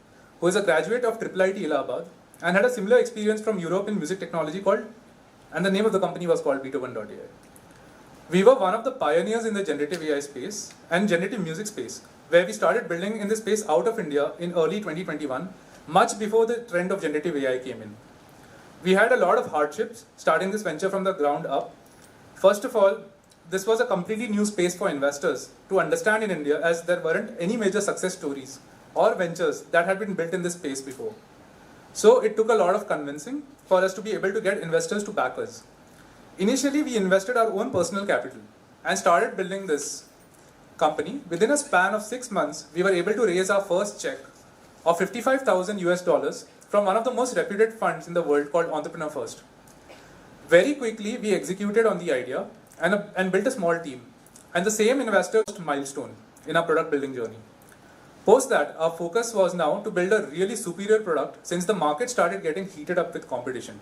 who is a graduate of IIIT Allahabad and had a similar experience from Europe in music technology and the name of the company was called Beatoven.ai. We were one of the pioneers in the generative AI space and generative music space, where we started building in this space out of India in early 2021, much before the trend of generative AI came in. We had a lot of hardships starting this venture from the ground up. First of all, this was a completely new space for investors to understand in India, as there weren't any major success stories or ventures that had been built in this space before. So it took a lot of convincing for us to be able to get investors to back us. Initially, we invested our own personal capital and started building this company. Within a span of 6 months, we were able to raise our first check of $55,000 from one of the most reputed funds in the world called Entrepreneur First. Very quickly, we executed on the idea and built a small team. And the same investor milestone in our product building journey. Post that, our focus was now to build a really superior product since the market started getting heated up with competition.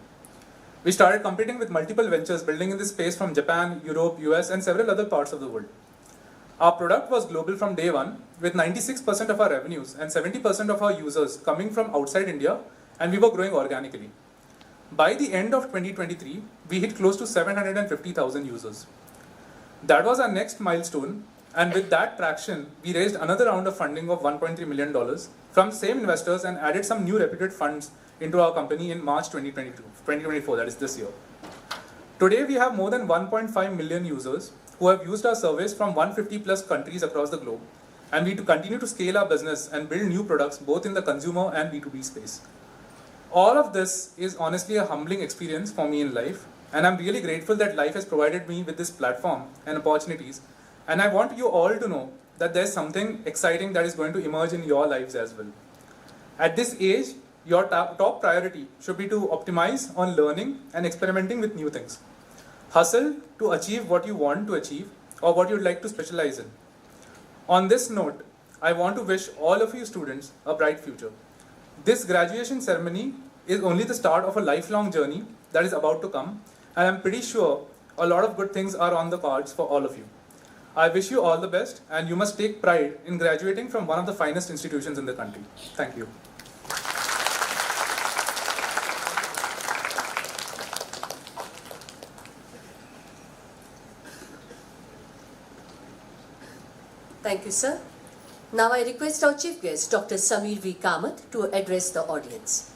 We started competing with multiple ventures building in this space from Japan, Europe, US, and several other parts of the world. Our product was global from day one, with 96% of our revenues and 70% of our users coming from outside India, and we were growing organically. By the end of 2023, we hit close to 750,000 users. That was our next milestone, and with that traction, we raised another round of funding of $1.3 million from same investors and added some new reputed funds into our company in March 2024, that is this year. Today, we have more than 1.5 million users who have used our service from 150 plus countries across the globe, and we continue to scale our business and build new products both in the consumer and B2B space. All of this is honestly a humbling experience for me in life, and I'm really grateful that life has provided me with this platform and opportunities, and I want you all to know that there's something exciting that is going to emerge in your lives as well. At this age, your top priority should be to optimize on learning and experimenting with new things. Hustle to achieve what you want to achieve or what you'd like to specialize in. On this note, I want to wish all of you students a bright future. This graduation ceremony is only the start of a lifelong journey that is about to come, and I'm pretty sure a lot of good things are on the cards for all of you. I wish you all the best, and you must take pride in graduating from one of the finest institutions in the country. Thank you. Thank you, sir. Now I request our chief guest, Dr. Samir V. Kamat, to address the audience.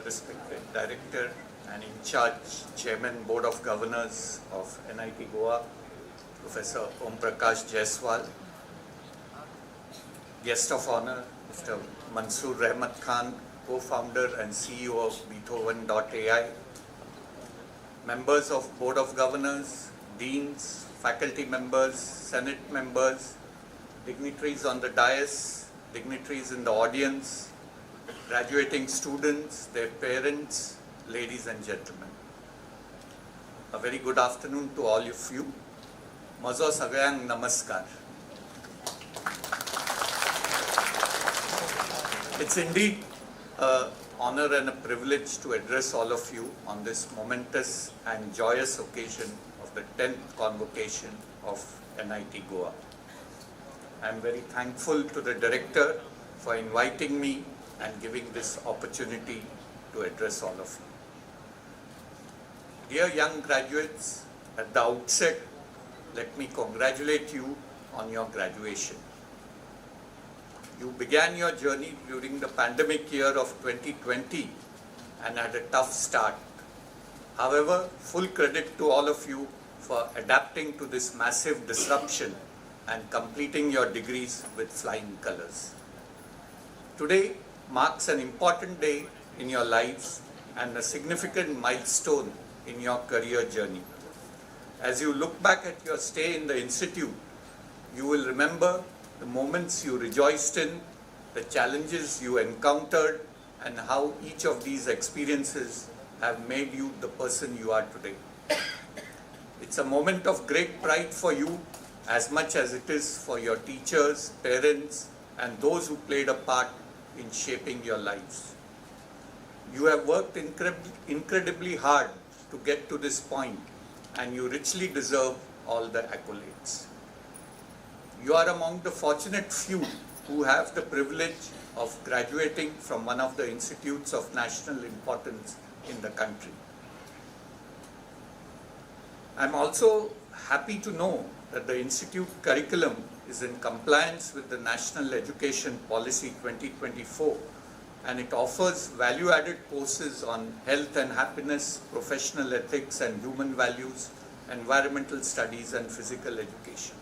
Respected Director and In-charge Chairman, Board of Governors of NIT Goa, Professor Omprakash Jaiswal, Guest of Honor, Mr. Mansoor Rahimat Khan, co-founder and CEO of Beatoven.ai, members of Board of Governors, deans, faculty members, Senate members, dignitaries on the dais, dignitaries in the audience, graduating students, their parents, ladies and gentlemen. A very good afternoon to all of you. Mazo Sagyang Namaskar. It's indeed an honor and a privilege to address all of you on this momentous and joyous occasion of the 10th Convocation of NIT Goa. I am very thankful to the Director for inviting me and giving this opportunity to address all of you. Dear young graduates, at the outset, let me congratulate you on your graduation. You began your journey during the pandemic year of 2020 and had a tough start. However, full credit to all of you for adapting to this massive disruption and completing your degrees with flying colors. Today marks an important day in your lives and a significant milestone in your career journey. As you look back at your stay in the institute, you will remember the moments you rejoiced in, the challenges you encountered, and how each of these experiences have made you the person you are today. It's a moment of great pride for you as much as it is for your teachers, parents, and those who played a part in shaping your lives. You have worked incredibly hard to get to this point, and you richly deserve all the accolades. You are among the fortunate few who have the privilege of graduating from one of the institutes of national importance in the country. I'm also happy to know that the institute curriculum is in compliance with the National Education Policy 2024, and it offers value-added courses on health and happiness, professional ethics and human values, environmental studies and physical education.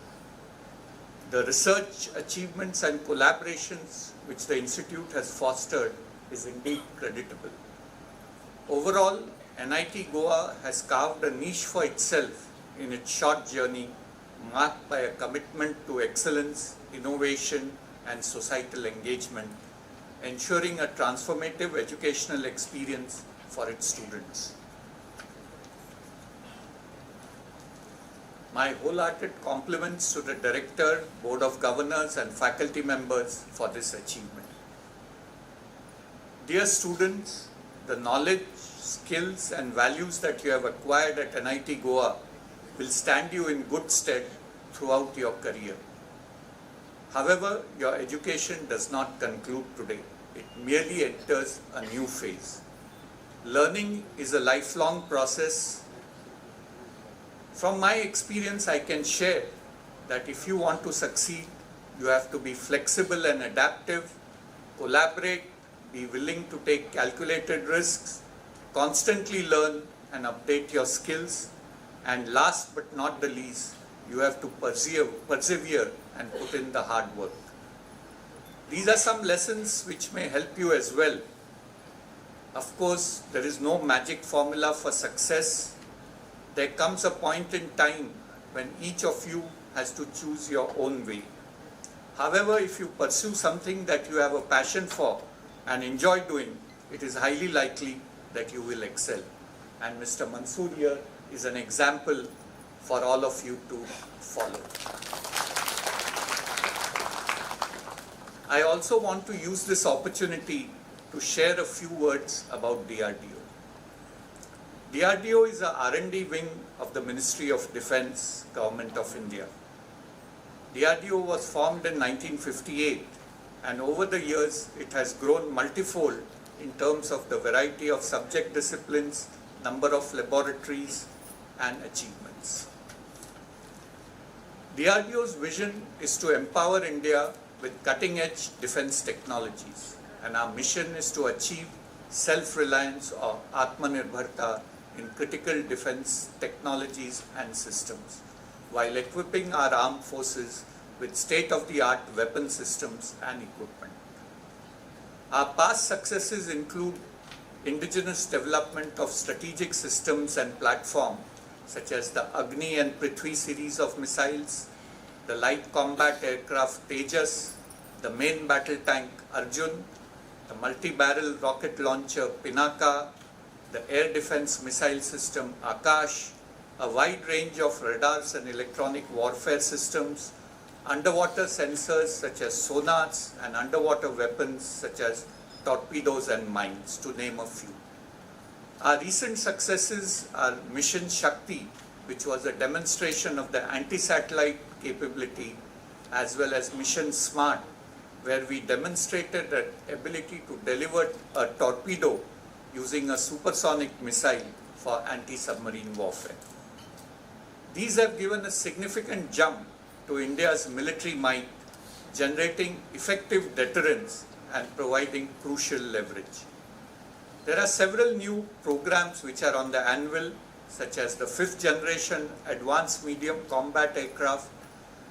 The research achievements and collaborations which the institute has fostered is indeed creditable. Overall, NIT Goa has carved a niche for itself in its short journey, marked by a commitment to excellence, innovation, and societal engagement, ensuring a transformative educational experience for its students. My wholehearted compliments to the Director, Board of Governors, and faculty members for this achievement. Dear students, the knowledge, skills, and values that you have acquired at NIT Goa will stand you in good stead throughout your career. However, your education does not conclude today. It merely enters a new phase. Learning is a lifelong process. From my experience, I can share that if you want to succeed, you have to be flexible and adaptive, collaborate, be willing to take calculated risks, constantly learn and update your skills, and last but not the least, you have to persevere and put in the hard work. These are some lessons which may help you as well. Of course, there is no magic formula for success. There comes a point in time when each of you has to choose your own way. However, if you pursue something that you have a passion for and enjoy doing, it is highly likely that you will excel. And Mr. Mansoor here is an example for all of you to follow. I also want to use this opportunity to share a few words about DRDO. DRDO is a R&D wing of the Ministry of Defence, Government of India. DRDO was formed in 1958, and over the years it has grown multifold in terms of the variety of subject disciplines, number of laboratories, and achievements. DRDO's vision is to empower India with cutting-edge defence technologies, and our mission is to achieve self-reliance or Atmanirbharta in critical defence technologies and systems, while equipping our armed forces with state-of-the-art weapon systems and equipment. Our past successes include indigenous development of strategic systems and platforms such as the Agni and Prithvi series of missiles, the light combat aircraft Tejas, the main battle tank Arjun, the multi-barrel rocket launcher Pinaka, the air defense missile system Akash, a wide range of radars and electronic warfare systems, underwater sensors such as sonars, and underwater weapons such as torpedoes and mines, to name a few. Our recent successes are Mission Shakti, which was a demonstration of the anti-satellite capability, as well as Mission Smart, where we demonstrated the ability to deliver a torpedo using a supersonic missile for anti-submarine warfare. These have given a significant jump to India's military might, generating effective deterrence and providing crucial leverage. There are several new programs which are on the anvil, such as the 5th generation Advanced Medium Combat Aircraft,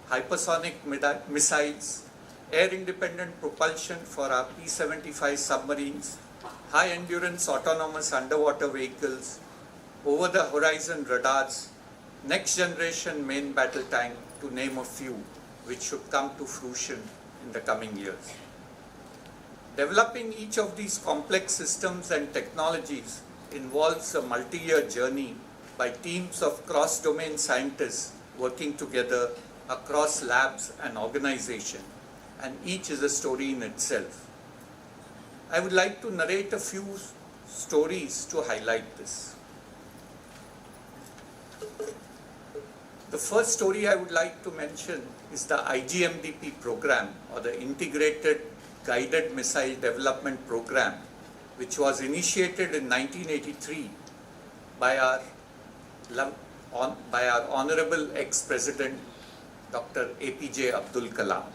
hypersonic missiles, air-independent propulsion for our P-75 submarines, high-endurance autonomous underwater vehicles, over-the-horizon radars, next-generation main battle tank, to name a few, which should come to fruition in the coming years. Developing each of these complex systems and technologies involves a multi-year journey by teams of cross-domain scientists working together across labs and organizations, and each is a story in itself. I would like to narrate a few stories to highlight this. The first story I would like to mention is the IGMDP program, or the Integrated Guided Missile Development Program, which was initiated in 1983 by our Honorable ex-President Dr. APJ Abdul Kalam.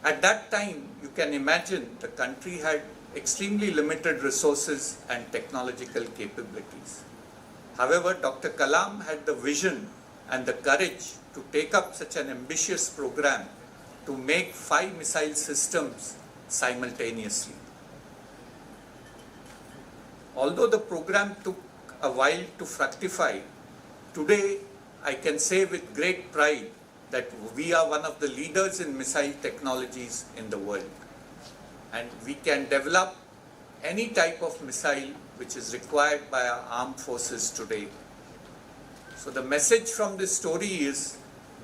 At that time, you can imagine the country had extremely limited resources and technological capabilities. However, Dr. Kalam had the vision and the courage to take up such an ambitious program to make 5 missile systems simultaneously. Although the program took a while to fructify, today I can say with great pride that we are one of the leaders in missile technologies in the world. And we can develop any type of missile which is required by our armed forces today. So the message from this story is,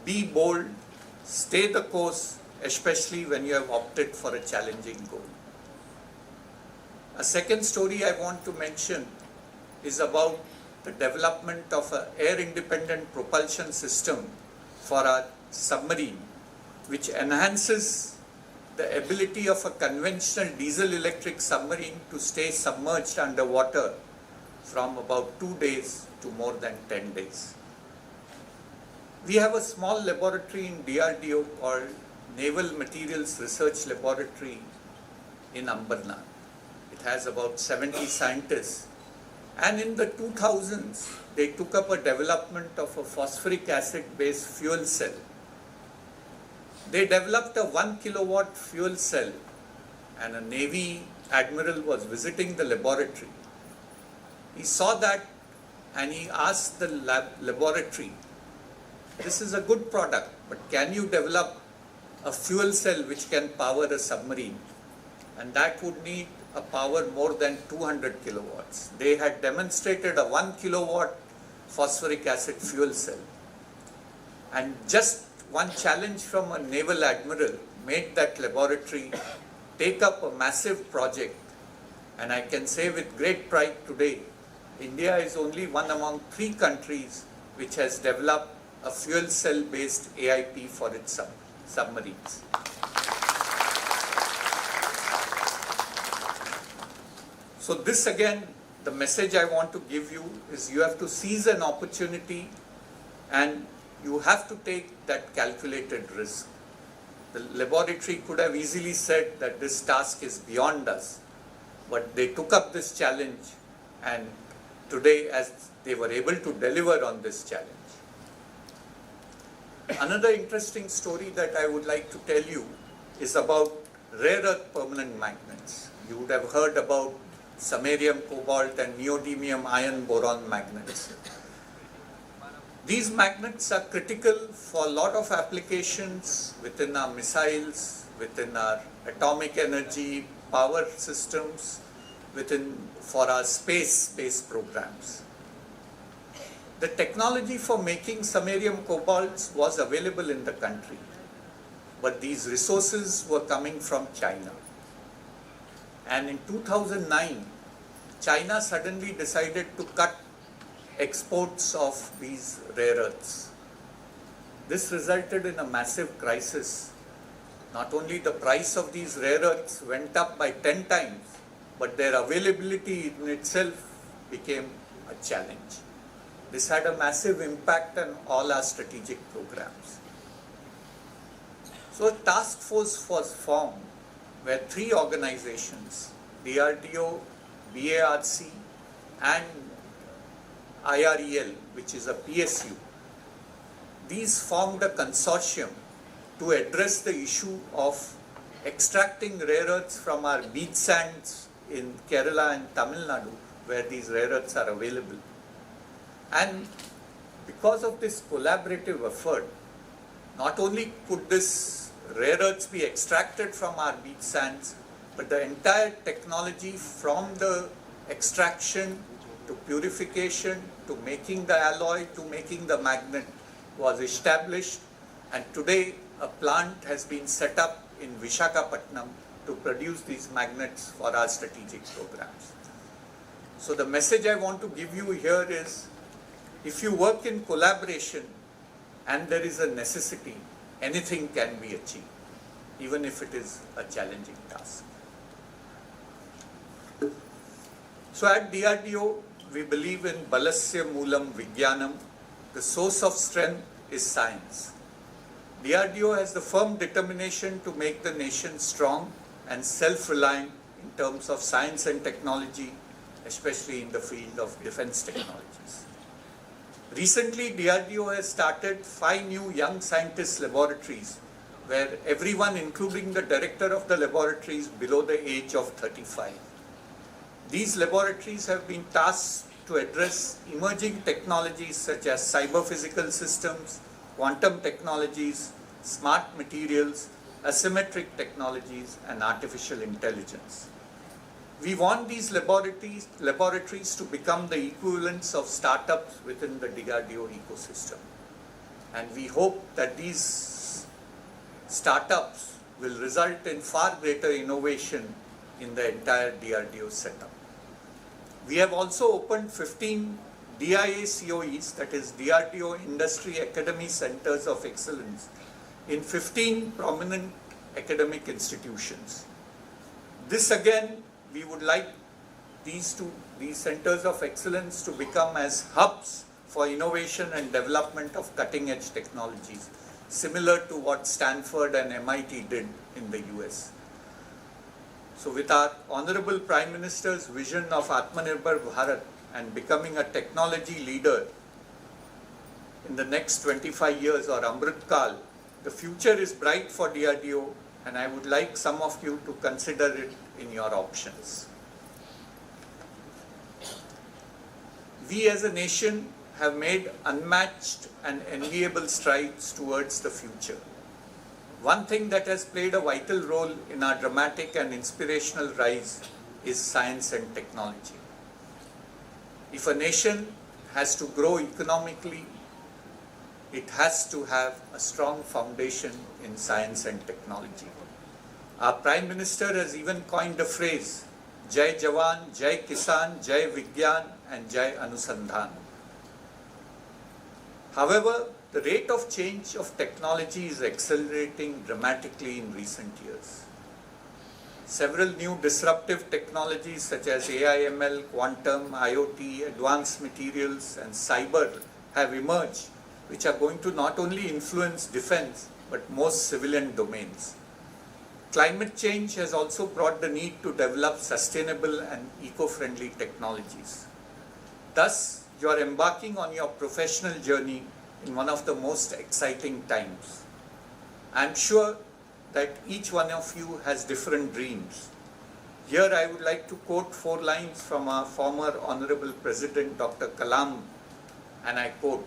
be bold, stay the course, especially when you have opted for a challenging goal. A second story I want to mention is about the development of an air-independent propulsion system for our submarine, which enhances the ability of a conventional diesel-electric submarine to stay submerged underwater from about 2 days to more than 10 days. We have a small laboratory in DRDO called Naval Materials Research Laboratory in Ambernath. It has about 70 scientists, and in the 2000s they took up a development of a phosphoric acid based fuel cell. They developed a 1 kilowatt fuel cell, and a Navy admiral was visiting the laboratory. He saw that and he asked the laboratory, this is a good product, but can you develop a fuel cell which can power a submarine? And that would need a power more than 200 kilowatts. They had demonstrated a 1 kilowatt phosphoric acid fuel cell. And just one challenge from a naval admiral made that laboratory take up a massive project. And I can say with great pride today, India is only one among 3 countries which has developed a fuel cell based AIP for its submarines. So this again, the message I want to give you is you have to seize an opportunity and you have to take that calculated risk. The laboratory could have easily said that this task is beyond us, but they took up this challenge, and today as they were able to deliver on this challenge. Another interesting story that I would like to tell you is about rare earth permanent magnets. You would have heard about samarium, cobalt and neodymium iron boron magnets. These magnets are critical for a lot of applications within our missiles, within our atomic energy, power systems, for our space-based programs. The technology for making samarium cobalts was available in the country, but these resources were coming from China. And in 2009, China suddenly decided to cut exports of these rare earths. This resulted in a massive crisis. Not only the price of these rare earths went up by 10 times, but their availability in itself became a challenge. This had a massive impact on all our strategic programs. So a task force was formed where 3 organizations, DRDO, BARC and IREL, which is a PSU, these formed a consortium to address the issue of extracting rare earths from our beach sands in Kerala and Tamil Nadu, where these rare earths are available. And because of this collaborative effort, not only could this rare earths be extracted from our beach sands, but the entire technology from the extraction to purification to making the alloy to making the magnet was established, and today a plant has been set up in Visakhapatnam to produce these magnets for our strategic programs. So the message I want to give you here is, if you work in collaboration and there is a necessity, anything can be achieved, even if it is a challenging task. So at DRDO, we believe in Balasya Moolam Vijnanam. The source of strength is science. DRDO has the firm determination to make the nation strong and self-reliant in terms of science and technology, especially in the field of defense technologies. Recently, DRDO has started 5 new young scientist laboratories where everyone, including the director of the laboratory, is below the age of 35. These laboratories have been tasked to address emerging technologies such as cyber-physical systems, quantum technologies, smart materials, asymmetric technologies, and artificial intelligence. We want these laboratories to become the equivalents of startups within the DRDO ecosystem. And we hope that these startups will result in far greater innovation in the entire DRDO setup. We have also opened 15 DIA COEs, that is DRDO Industry Academy Centers of Excellence, in 15 prominent academic institutions. This again, we would like these centers of excellence to become as hubs for innovation and development of cutting-edge technologies, similar to what Stanford and MIT did in the US. So with our Honorable Prime Minister's vision of Atmanirbhar Bharat and becoming a technology leader in the next 25 years, or Amrit Kal, the future is bright for DRDO, and I would like some of you to consider it in your options. We as a nation have made unmatched and enviable strides towards the future. One thing that has played a vital role in our dramatic and inspirational rise is science and technology. If a nation has to grow economically, it has to have a strong foundation in science and technology. Our Prime Minister has even coined a phrase, Jai Jawan, Jai Kisan, Jai Vigyan, and Jai Anusandhan. However, the rate of change of technology is accelerating dramatically in recent years. Several new disruptive technologies such as AI, ML, quantum, IoT, advanced materials, and cyber have emerged, which are going to not only influence defense, but most civilian domains. Climate change has also brought the need to develop sustainable and eco-friendly technologies. Thus, you are embarking on your professional journey in one of the most exciting times. I am sure that each one of you has different dreams. Here I would like to quote 4 lines from our former Honorable President Dr. Kalam, and I quote,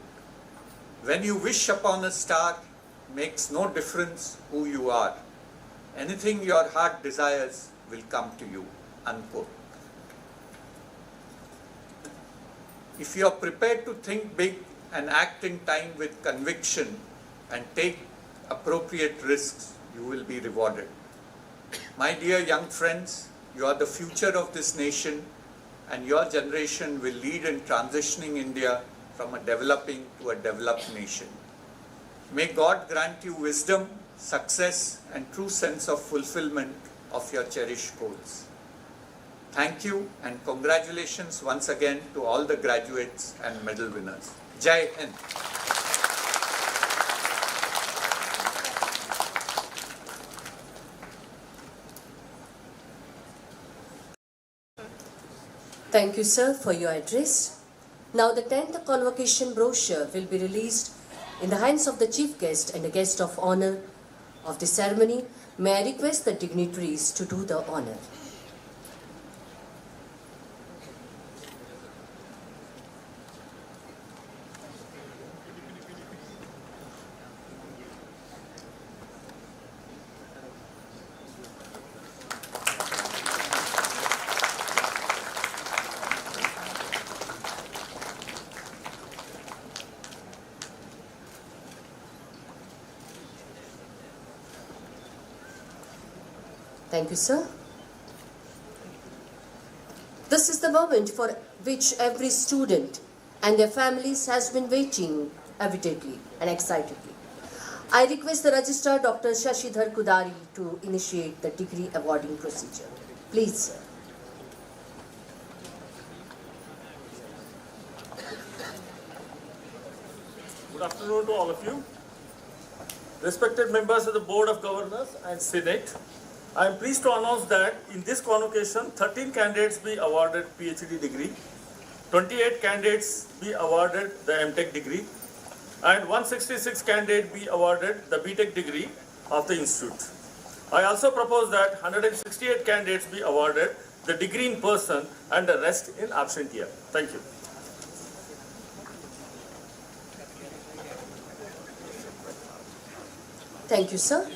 "When you wish upon a star, makes no difference who you are. Anything your heart desires will come to you," unquote. If you are prepared to think big and act in time with conviction and take appropriate risks, you will be rewarded. My dear young friends, you are the future of this nation, and your generation will lead in transitioning India from a developing to a developed nation. May God grant you wisdom, success, and true sense of fulfillment of your cherished goals. Thank you, and congratulations once again to all the graduates and medal winners. Jai Hind. Thank you, sir, for your address. Now the 10th Convocation brochure will be released in the hands of the Chief Guest and the Guest of Honor of the ceremony. May I request the dignitaries to do the honor. Thank you, sir. This is the moment for which every student and their families has been waiting avidly and excitedly. I request the Registrar Dr. Shashidhar Kudari to initiate the degree awarding procedure. Please, sir. Good afternoon to all of you. Respected members of the Board of Governors and Senate, I am pleased to announce that in this convocation, 13 candidates be awarded PhD degree, 28 candidates be awarded the M.Tech degree, and 166 candidates be awarded the B.Tech degree of the institute. I also propose that 168 candidates be awarded the degree in person and the rest in absentia. Thank you. Thank you, sir.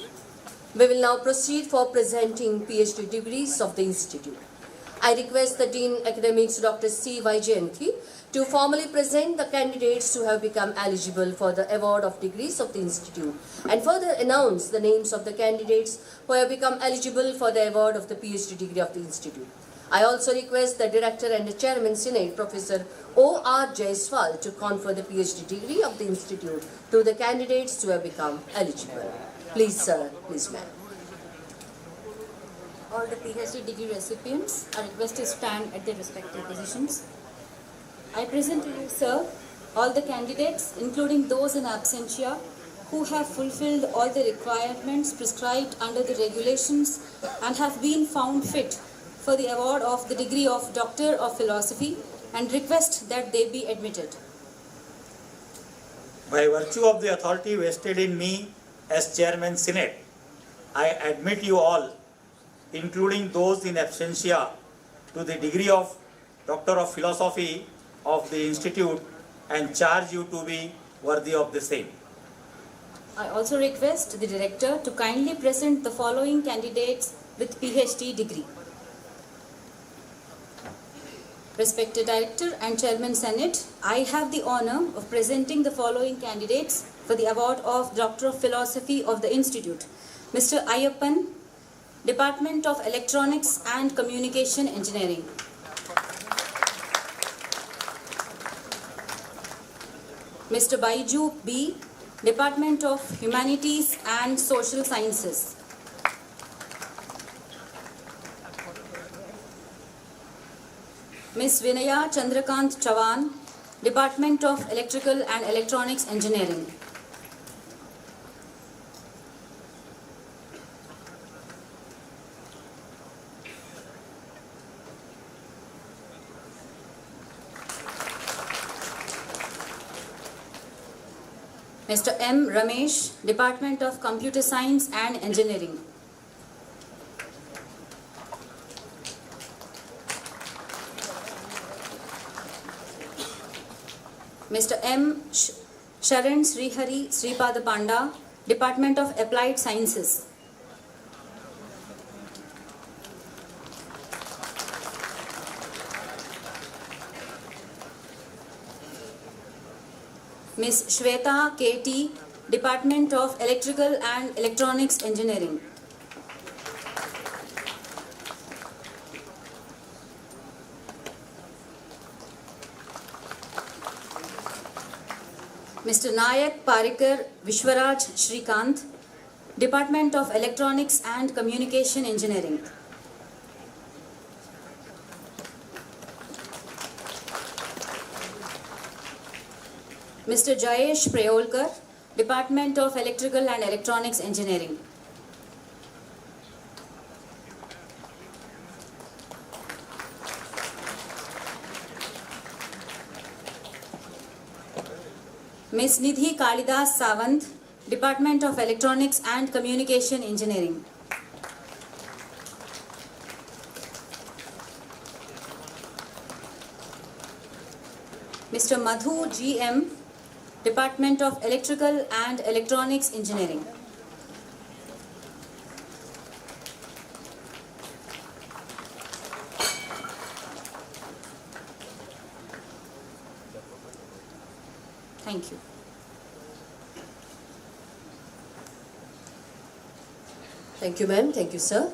We will now proceed for presenting PhD degrees of the Institute. I request the Dean Academics Dr. C. Vaijayanthi to formally present the candidates who have become eligible for the award of degrees of the Institute and further announce the names of the candidates who have become eligible for the award of the PhD degree of the Institute. I also request the Director and the Chairman Senate, Professor O.R. Jaiswal, to confer the PhD degree of the Institute to the candidates who have become eligible. Please, sir. Please, ma'am. All the PhD degree recipients are requested to stand at their respective positions. I present to you, sir, all the candidates, including those in absentia, who have fulfilled all the requirements prescribed under the regulations and have been found fit for the award of the degree of Doctor of Philosophy, and request that they be admitted. By virtue of the authority vested in me as Chairman Senate, I admit you all, including those in absentia, to the degree of Doctor of Philosophy of the Institute and charge you to be worthy of the same. I also request the Director to kindly present the following candidates with PhD degree. Respected Director and Chairman Senate, I have the honor of presenting the following candidates for the award of Doctor of Philosophy of the Institute. Mr. Ayyappan, Department of Electronics and Communication Engineering. Mr. Baiju B, Department of Humanities and Social Sciences. Ms. Vinaya Chandrakant Chavan, Department of Electrical and Electronics Engineering. Mr. M. Ramesh, Department of Computer Science and Engineering. Mr. M. Sharan Srihari Sripada Panda, Department of Applied Sciences. Ms. Shweta K.T., Department of Electrical and Electronics Engineering. Mr. Nayak Parikar Vishwaraj Shrikant, Department of Electronics and Communication Engineering. Mr. Jayesh Prayolkar, Department of Electrical and Electronics Engineering. Ms. Nidhi Kalidas Savant, Department of Electronics and Communication Engineering. Mr. Madhu G.M., Department of Electrical and Electronics Engineering. Thank you. Thank you, ma'am. Thank you, sir.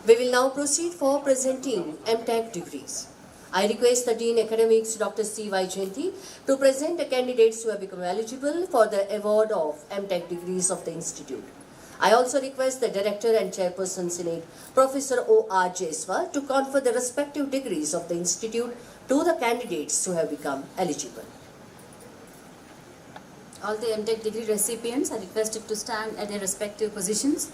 We will now proceed for presenting M.Tech degrees. I request the Dean Academics, Dr. C.Y. Jayanti, to present the candidates who have become eligible for the award of M.Tech degrees of the Institute. I also request the Director and Chairperson Senate, Professor O.R. Jaiswal, to confer the respective degrees of the Institute to the candidates who have become eligible. All the M.Tech degree recipients are requested to stand at their respective positions.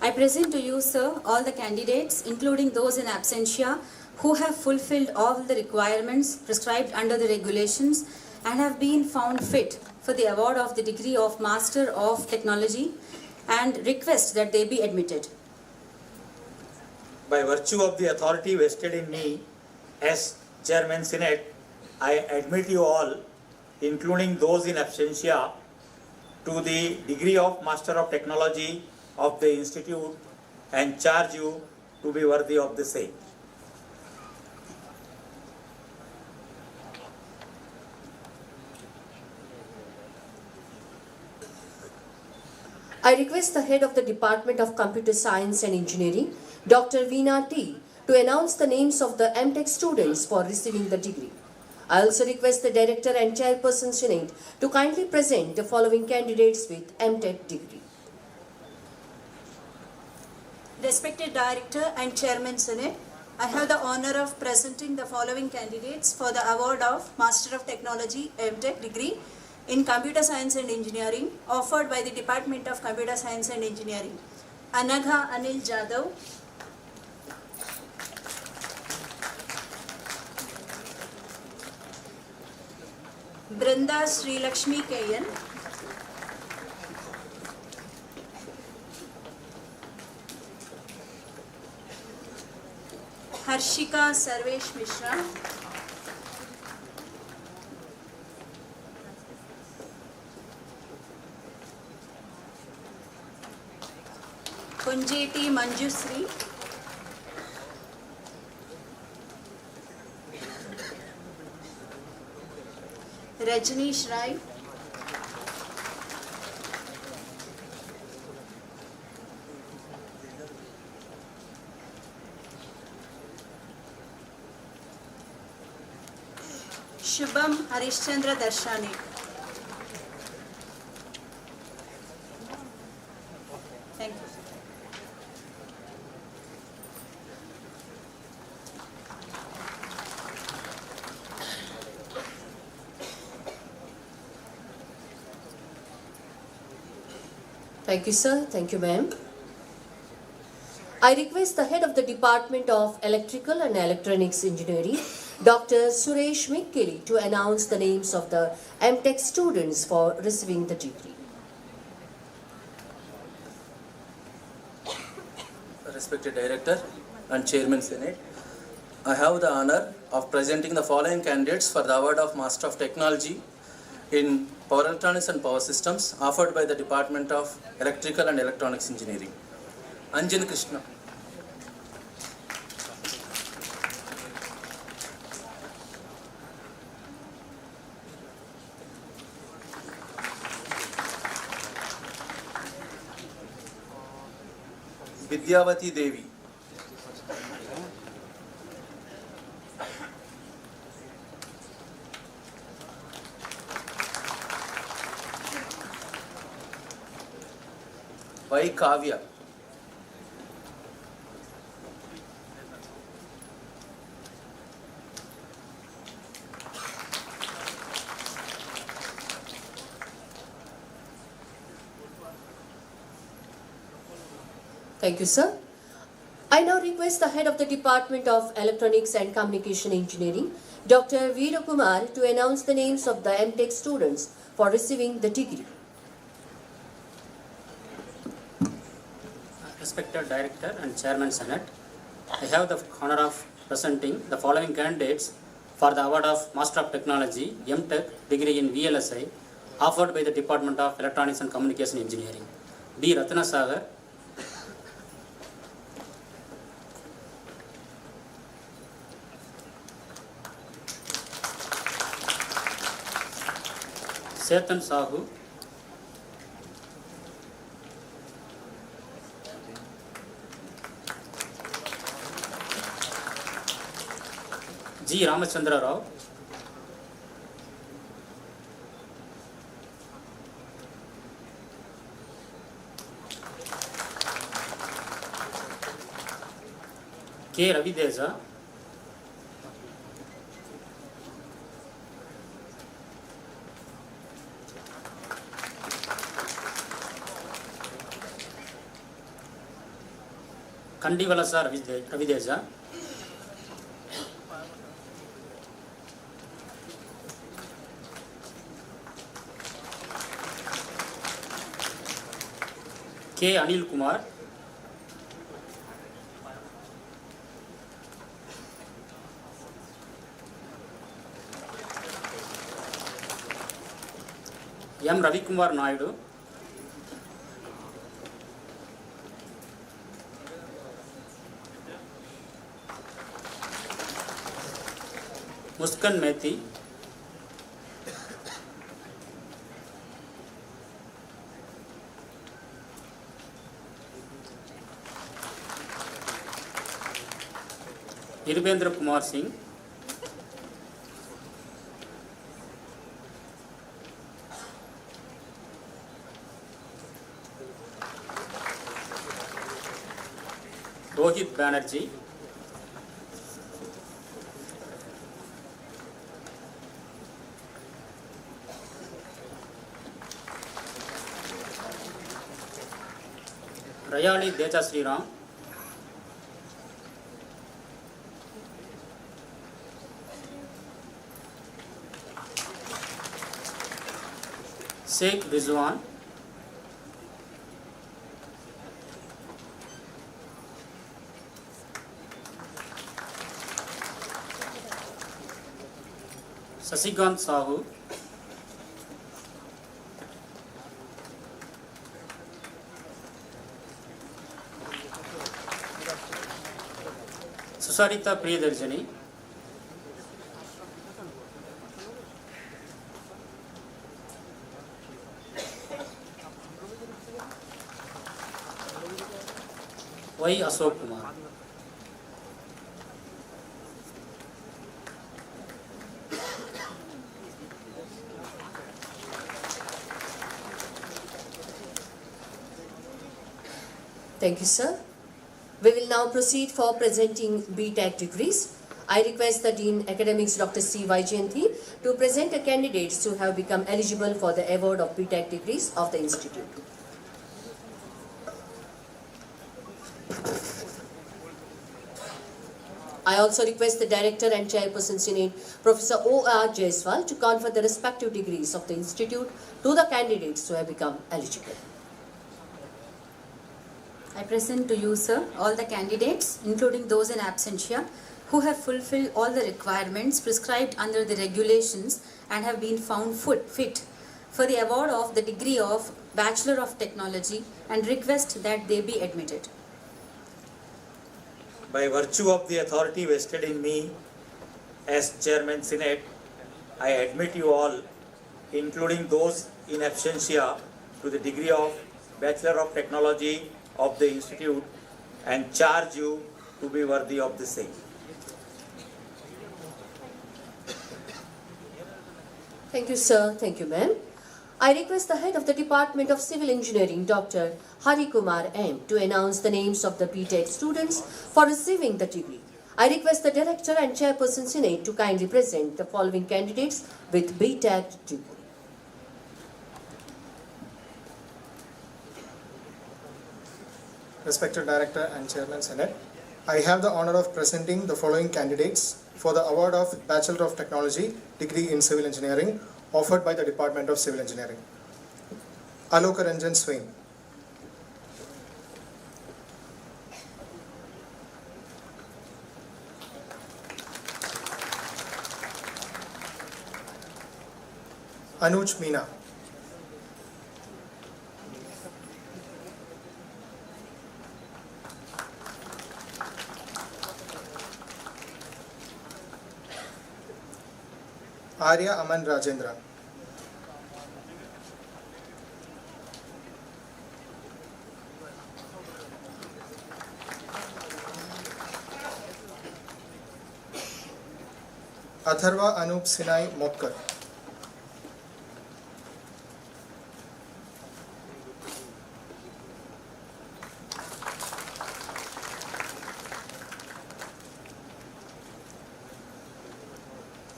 I present to you, sir, all the candidates, including those in absentia, who have fulfilled all the requirements prescribed under the regulations and have been found fit for the award of the degree of Master of Technology, and request that they be admitted. By virtue of the authority vested in me as Chairman Senate, I admit you all, including those in absentia, to the degree of Master of Technology of the Institute and charge you to be worthy of the same. I request the Head of the Department of Computer Science and Engineering, Dr. Veena T., to announce the names of the M.Tech students for receiving the degree. I also request the Director and Chairperson Senate to kindly present the following candidates with M.Tech degree. Respected Director and Chairman Senate, I have the honor of presenting the following candidates for the award of Master of Technology M.Tech degree in Computer Science and Engineering offered by the Department of Computer Science and Engineering. Anagha Anil Jadhav, Brinda Sri Lakshmi Kayan, Harshika Sarvesh Mishra, Kunjeti Manjusri, Rajneesh Rai, Shubham Harishchandra Darshani. Thank you. Thank you, sir. Thank you, ma'am. I request the Head of the Department of Electrical and Electronics Engineering, Dr. Suresh Mikkeli, to announce the names of the M.Tech students for receiving the degree. Respected Director and Chairman Senate, I have the honor of presenting the following candidates for the award of Master of Technology in Power Electronics and Power Systems offered by the Department of Electrical and Electronics Engineering. Anjan Krishna, Vidyavati Devi, Y. Kavya, Thank you, sir. I now request the Head of the Department of Electronics and Communication Engineering, Dr. Veera Kumar, to announce the names of the M.Tech students for receiving the degree. Respected Director and Chairman Senate, I have the honor of presenting the following candidates for the award of Master of Technology M.Tech degree in VLSI offered by the Department of Electronics and Communication Engineering. D. Ratnasagar, Chetan Sahu, G. Ramachandra Rao, K. Ravi Deja, Kandivalasa Ravi Deja, K. Anil Kumar, M. Ravi Kumar Naidu, Muskan Methi, Irvendra Kumar Singh, Rohit Banerjee, Rayali Deja Sriram, Sheikh Rizwan, Sasikant Sahu, Susarita Priyadarshini, Y. Ashok Kumar. Thank you, sir. We will now proceed for presenting B.Tech degrees. I request the Dean Academics Dr. C. Vaijayanthi to present the candidates who have become eligible for the award of B.Tech degrees of the Institute. I also request the Director and Chairperson Senate, Professor O.R. Jaiswal, to confer the respective degrees of the Institute to the candidates who have become eligible. I present to you, sir, all the candidates, including those in absentia, who have fulfilled all the requirements prescribed under the regulations and have been found fit for the award of the degree of Bachelor of Technology, and request that they be admitted. By virtue of the authority vested in me as Chairman Senate, I admit you all, including those in absentia, to the degree of Bachelor of Technology of the Institute, and charge you to be worthy of the same. Thank you, sir. Thank you, ma'am. I request the Head of the Department of Civil Engineering, Dr. Hari Kumar M., to announce the names of the B.Tech students for receiving the degree. I request the Director and Chairperson Senate to kindly present the following candidates with B.Tech degree. Respected Director and Chairman Senate, I have the honor of presenting the following candidates for the award of Bachelor of Technology degree in Civil Engineering offered by the Department of Civil Engineering. Alokaranjan Swain, Anuj Meena, Arya Aman Rajendra, Atharva Anup Sinai Mokkar.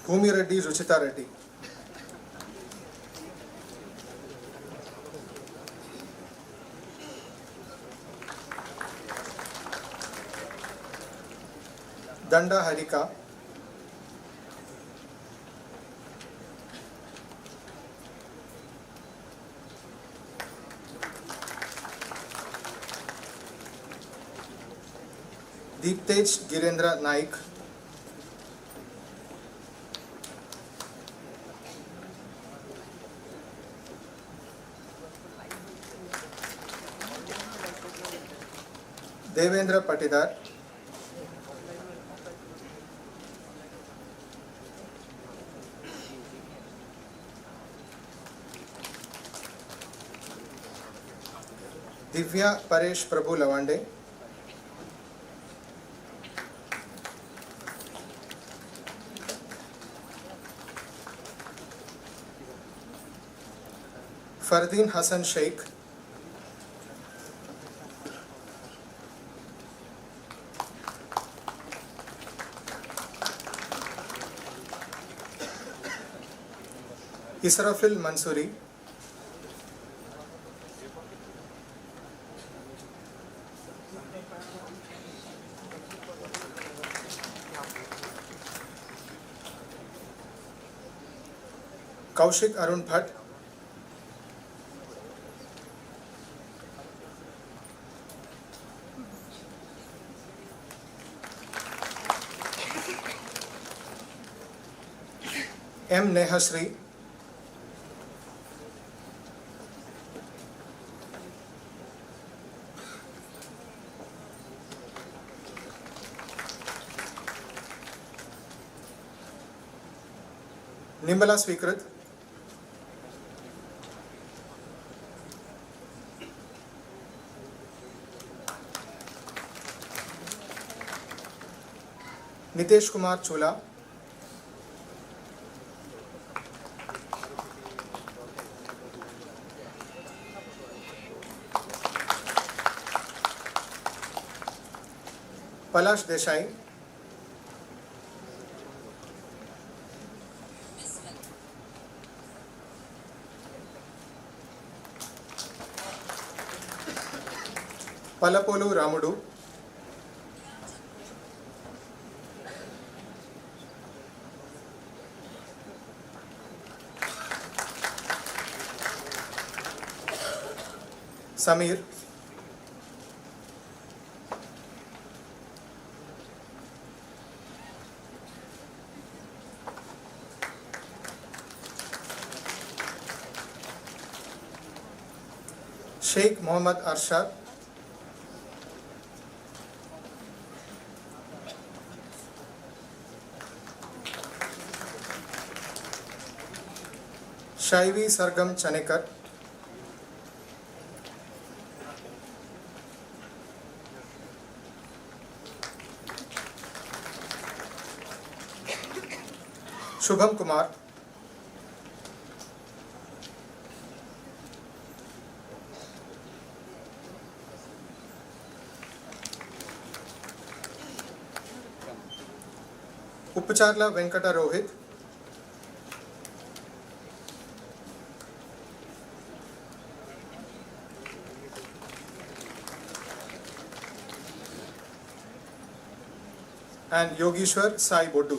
Bhumi Reddy Ruchita Reddy. Danda Harika. Dept Girendra Naik. Devendra Patidar. Divya Paresh Prabhu Lavande. Fardeen Hassan Sheikh. Israfil Mansoori. Kaushik Arun Bhatt. M. Nehasri. Nimala Swikrit. Nitesh Kumar Chula. Palash Desai. Palapolu Ramudu. Samir. Sheikh Mohammad Arshad. Shaivi Sargam Chanekar. Shubham Kumar. Upacharla Venkata Rohit. And Yogeshwar Sai Bodu.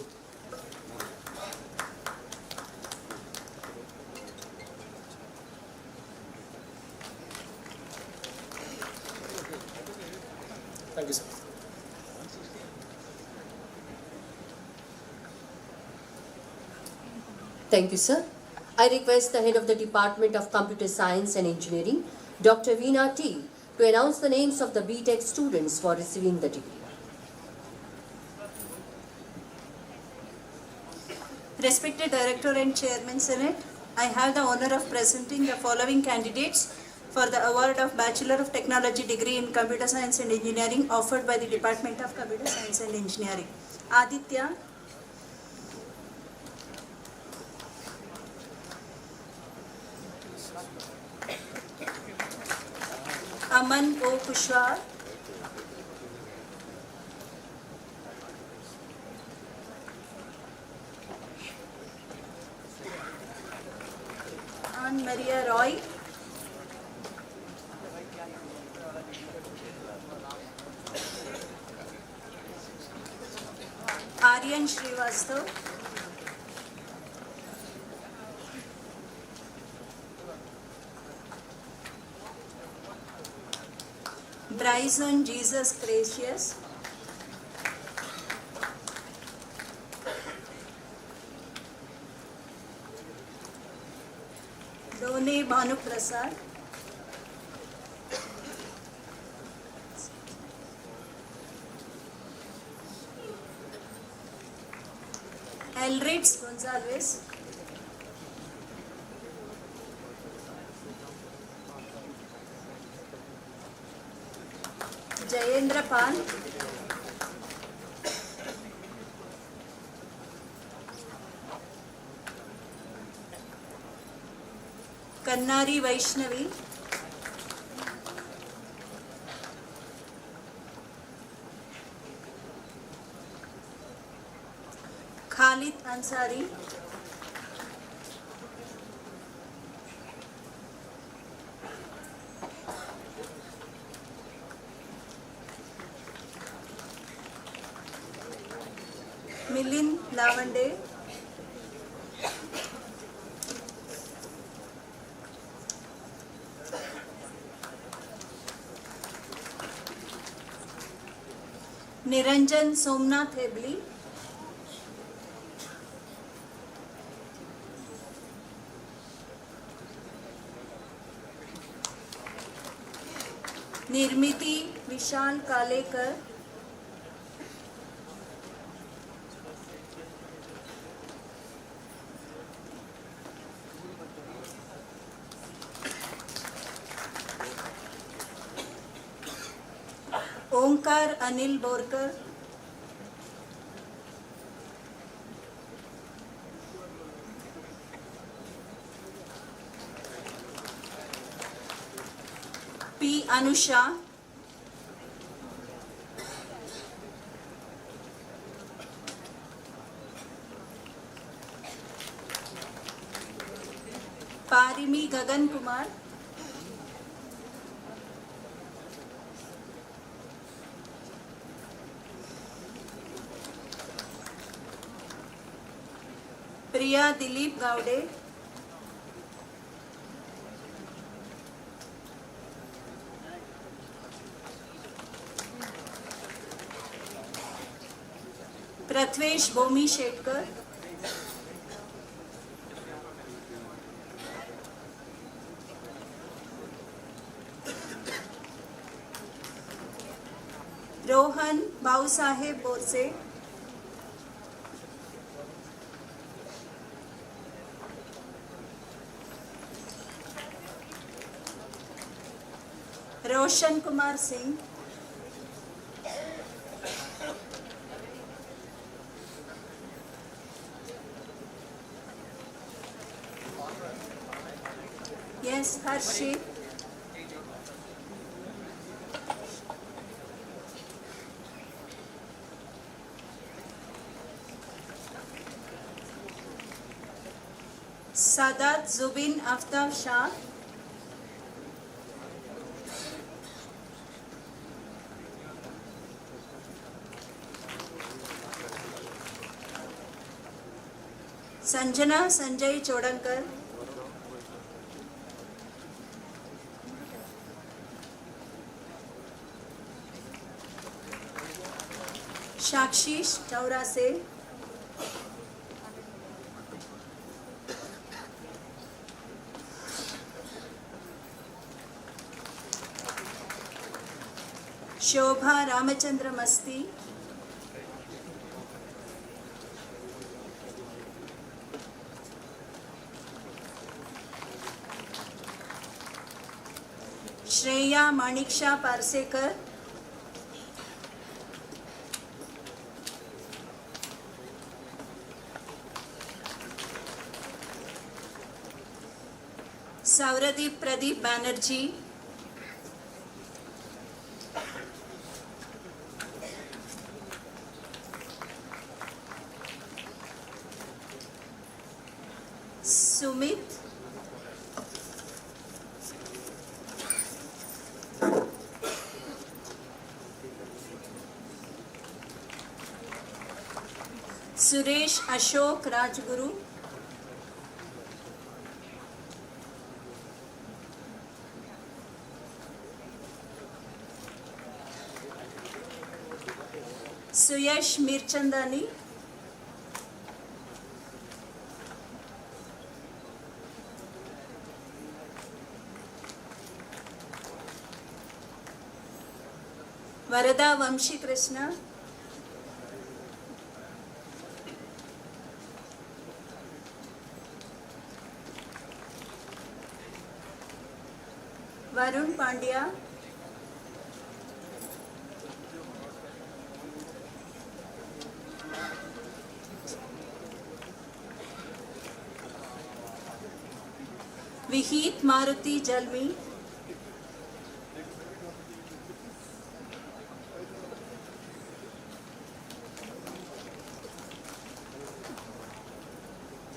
Thank you, sir. Thank you, sir. I request the head of the Department of Computer Science and Engineering, Dr. Veena T, to announce the names of the B.Tech students for receiving the degree. Respected Director and Chairman Senate, I have the honor of presenting the following candidates for the award of Bachelor of Technology degree in Computer Science and Engineering offered by the Department of Computer Science and Engineering. Aditya, Aman O. Kushwaha, Anne Maria Roy, Aryan Srivastav, Bryson Jesus Gracious, Done Bhanu Prasad, Elritz Gonzalez, Jayendra Pan, Kannari Vaishnavi, Khalid Ansari, Milind Lavande, Niranjan Somnath Hebli, Nirmiti Vishal Kalekar, Omkar Anil Borkar, P. Anusha, Parimi Gagan Kumar, Priya Dilip Gaude, Prathvesh Bhomi Shetkar, Rohan Bausaheb Borse, Roshan Kumar Singh, yes, Harshit, Sadat Zubin Aftab Shah, Sanjana Sanjay Chodankar, Shakshish Taurase, Shobha Ramachandra Masti, Shreya Maniksha Parsekar, Sauradeep Pradeep Banerjee, Sumit, Suresh Ashok Rajguru, Suyash Mirchandani, Varada Vamshi Krishna, Varun Pandya, Vihit Maruti Jalmi,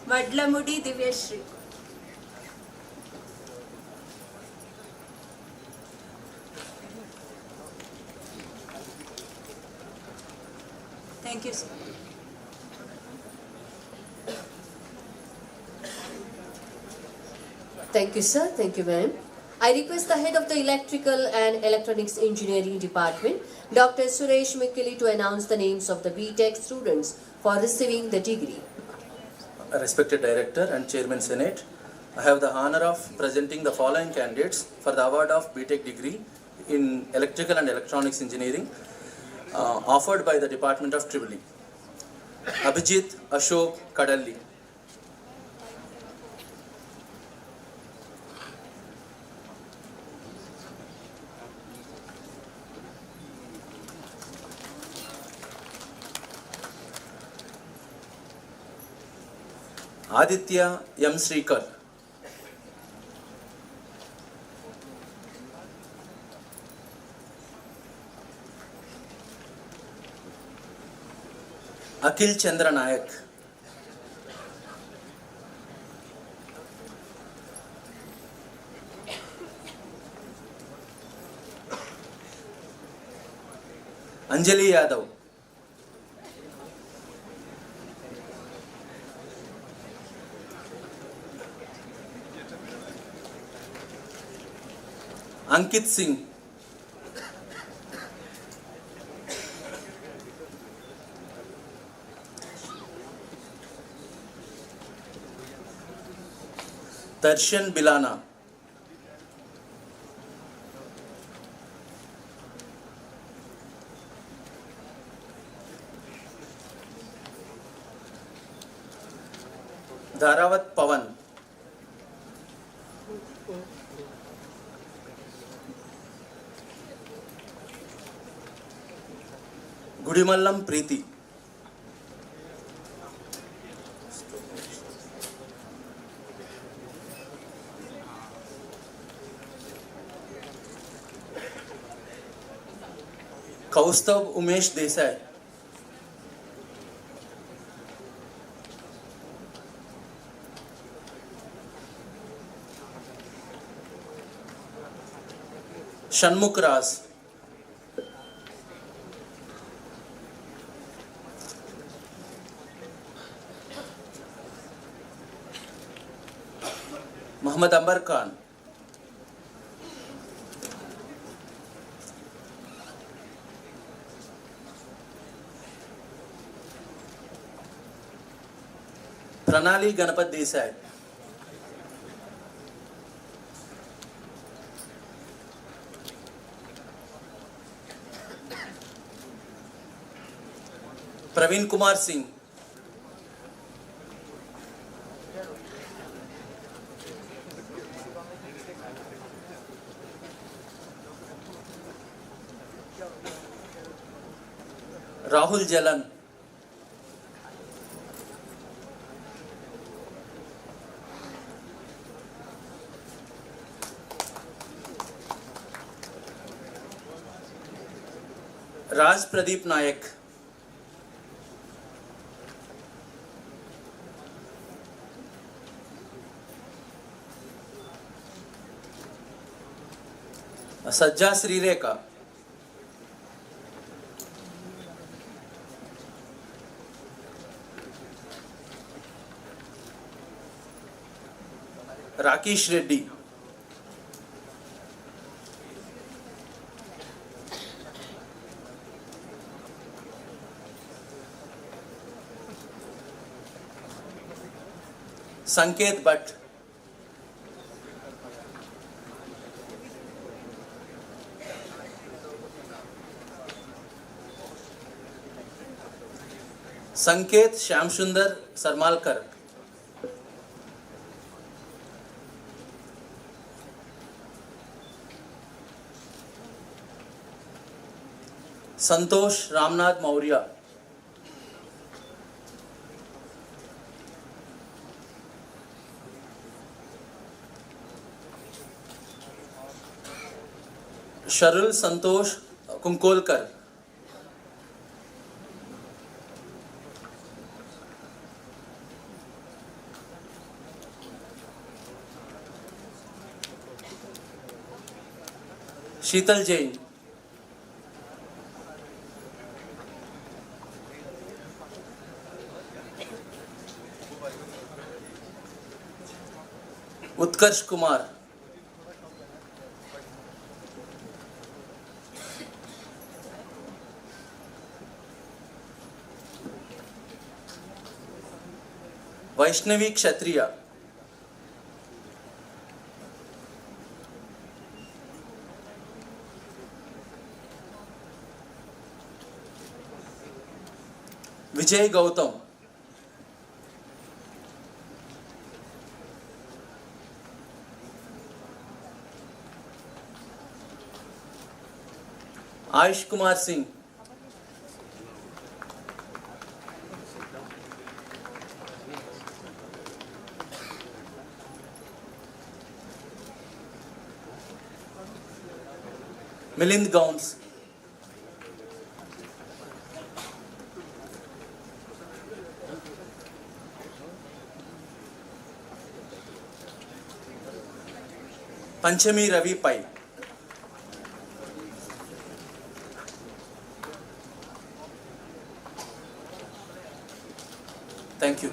Vadlamudi Divyashri. Thank you, sir. Thank you, sir. Thank you, ma'am. I request the head of the Electrical and Electronics Engineering Department, Dr. Suresh Mikili, to announce the names of the B.Tech students for receiving the degree. Respected Director and Chairman Senate, I have the honor of presenting the following candidates for the award of B.Tech degree in Electrical and Electronics Engineering offered by the Department of EEE. Abhijit Ashok Kadalli, Aditya M. Srikar, Akhil Chandra Nayak, Anjali Yadav, Ankit Singh, Darshan Bilana, Dharawat Pawan, Gudimallam Preeti, Kaustav Umesh Desai, Shanmukh Ras, Muhammad Ambar Khan, Pranali Ganapat Desai, Praveen Kumar Singh, Rahul Jalan, Raj Pradeep Nayak, Sajja Srireka. Rakesh Reddy. Sanket Bhatt. Sanket Shamsundar Sarmalkar. Santosh Ramnath Maurya. Sharul Santosh Kunkolkar. Sheetal Jain. Utkarsh Kumar. Vaishnavi Kshatriya. Vijay Gautam. Ayush Kumar Singh. Milind Gauns. Panchami Ravi Pai. Thank you.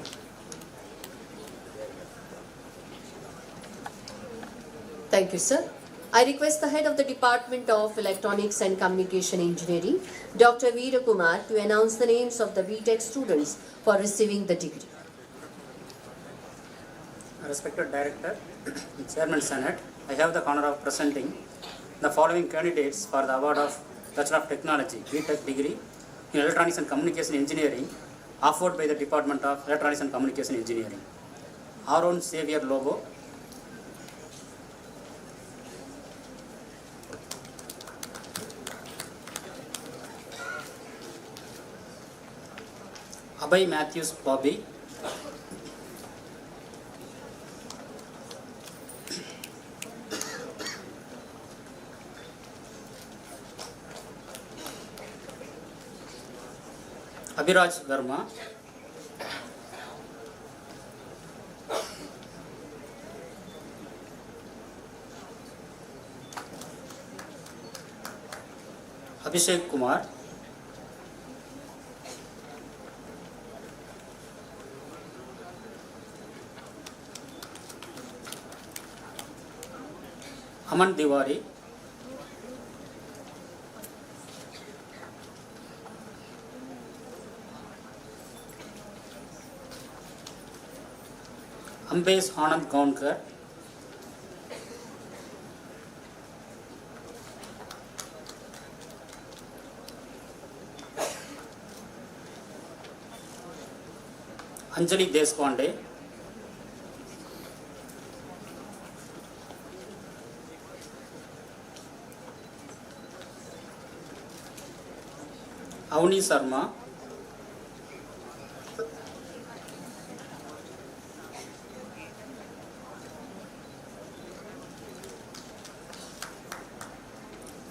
Thank you, sir. I request the head of the Department of Electronics and Communication Engineering, Dr. Veera Kumar, to announce the names of the B.Tech students for receiving the degree. Respected Director, Chairman Senate, I have the honor of presenting the following candidates for the award of Bachelor of Technology, B.Tech degree in Electronics and Communication Engineering offered by the Department of Electronics and Communication Engineering. Aaron Xavier Lobo, Abhay Matthews Bobby, Abhiraj Verma, Abhishek Kumar, Aman Diwari, Ambesh Anand Gaunkar, Anjali Deshpande, Avni Sharma,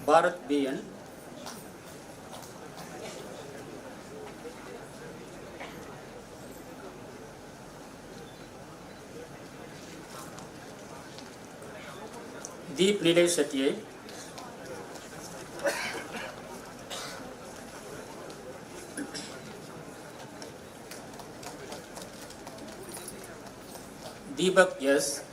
Bharat BN, Deep Nilesh Shetty, Deepak S.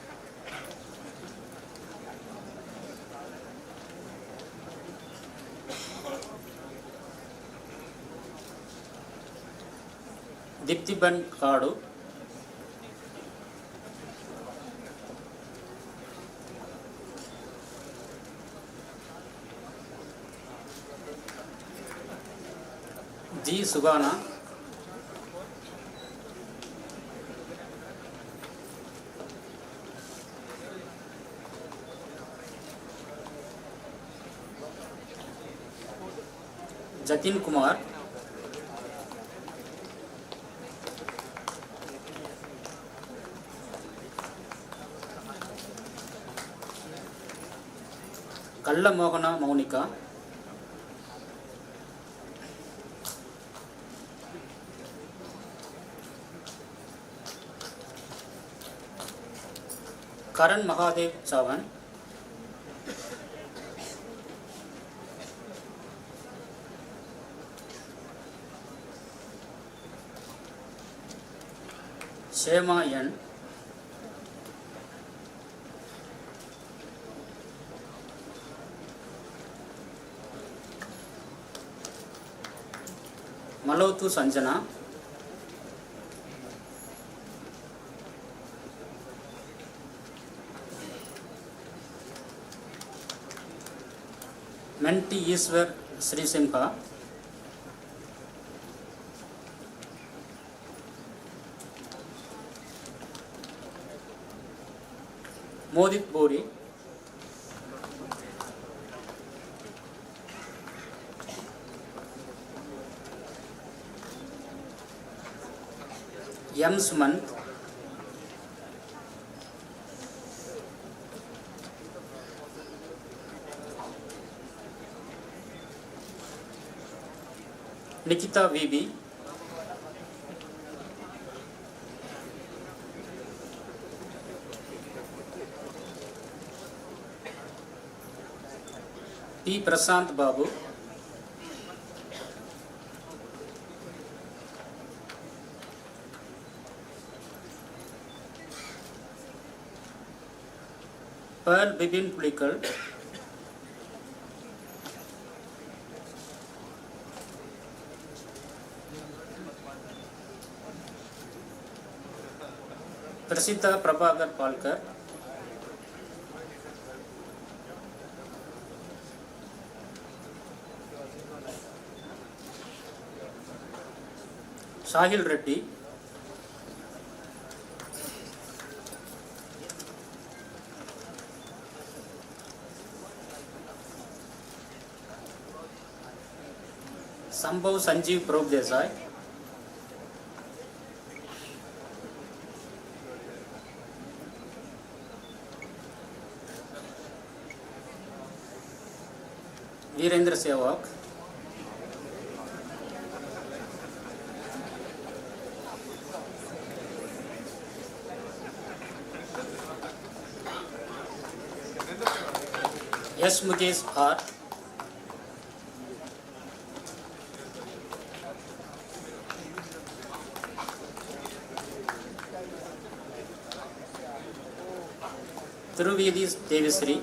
Diptiban Kadu. G. Subhana. Jatin Kumar. Kalla Mohana Maunika. Karan Mahadev Chavan. Shema Yan. Malotu Sanjana. Menti Iswar Sri Simha. Modit Bori. M. Sumant. Nikita VB. P. Prasant Babu. Pearl Bibin Pulikal. Prasita Prabhakar Palkar. Sahil Reddy. Sambhav Sanjeev Prof Desai. Virendra Sehwag. S. Mukesh R. Thiruvedis Devisri.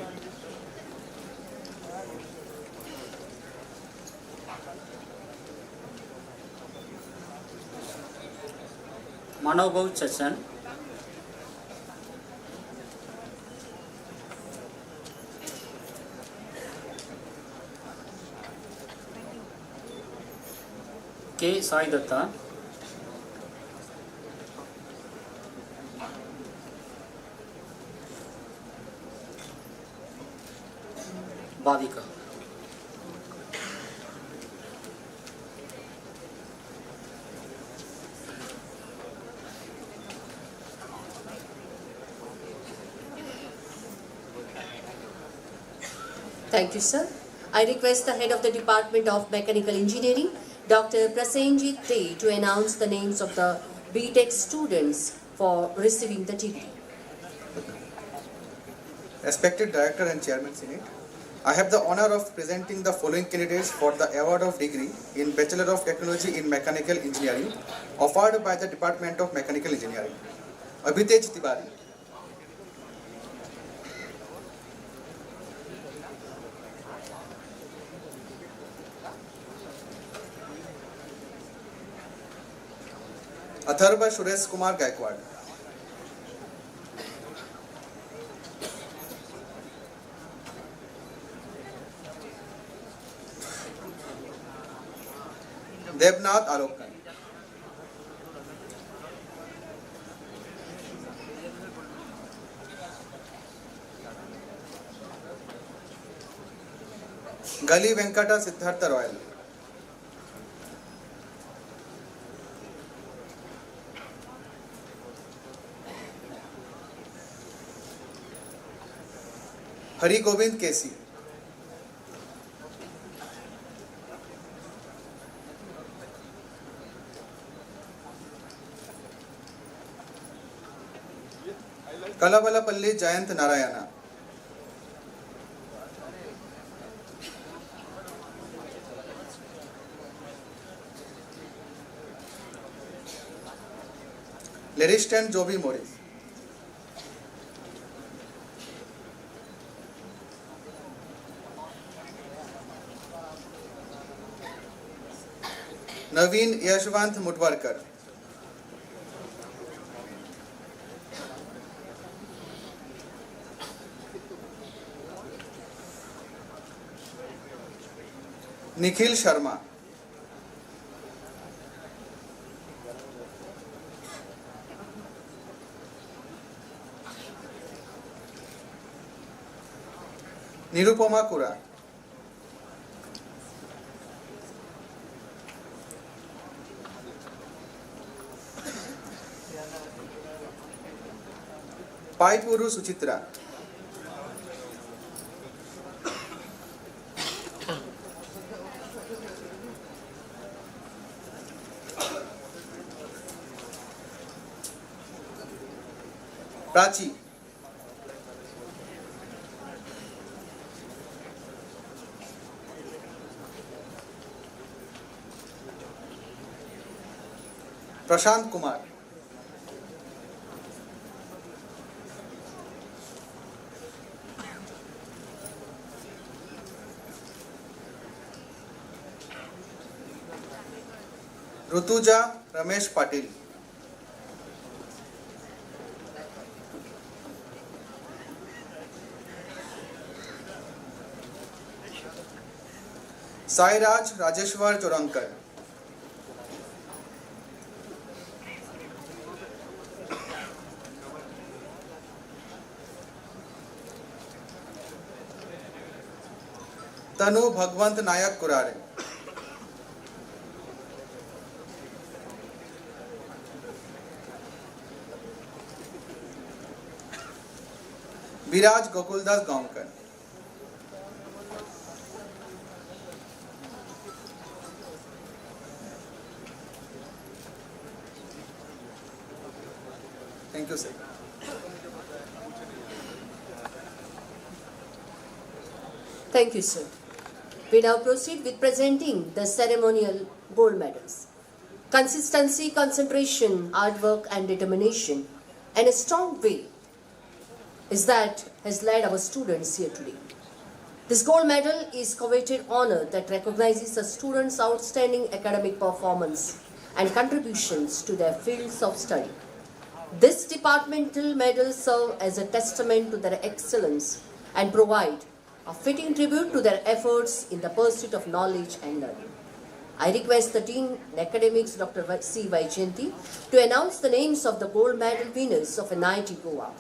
Manobhav Chachan. K. Sai Datta. Bhavika. Thank you, sir. I request the head of the Department of Mechanical Engineering, Dr. Prasenjit Dey, to announce the names of the B.Tech students for receiving the degree. Respected Director and Chairman Senate, I have the honor of presenting the following candidates for the award of degree in Bachelor of Technology in Mechanical Engineering offered by the Department of Mechanical Engineering. Abhitej Tiwari, Atharva Suresh Kumar Gaikwad. Devnath Alokkan. Gali Venkata Siddhartha Royal. Hari Gobind Kesi. Kalavalapalli Jayant Narayana. Leristan Joby Morris. Naveen Yashwant Mudwarkar. Nikhil Sharma. Nirupama Kura. Paipuru Suchitra. Prachi. Prashant Kumar. Rutuja Ramesh Patil. Sairaj Rajeshwar Chorankar. Tanu Bhagwant Nayak Kurare. Viraj Gokuldas Gaonkar. Thank you, sir. Thank you, sir. We now proceed with presenting the ceremonial gold medals. Consistency, concentration, hard work and determination and a strong will is that has led our students here today. This gold medal is coveted honor that recognizes a student's outstanding academic performance and contributions to their fields of study. This departmental medal serves as a testament to their excellence and provide a fitting tribute to their efforts in the pursuit of knowledge and learning. I request the Dean in Academics, Dr. C. Vaijayanti, to announce the names of the gold medal winners of NIT Goa.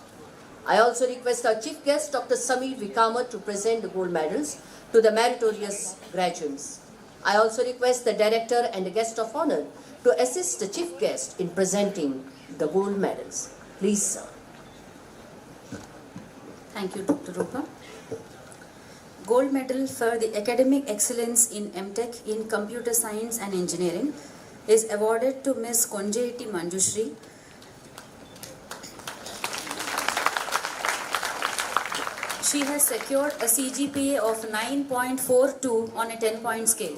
I also request our Chief Guest, Dr. Samir Kamat, to present the gold medals to the meritorious graduates. I also request the Director and the Guest of Honor to assist the Chief Guest in presenting the gold medals. Please, sir. Thank you, Dr. Rupa. Gold medal for the academic excellence in M.Tech in Computer Science and Engineering is awarded to Ms. Konjetti Manjushri. She has secured a CGPA of 9.42 on a 10-point scale.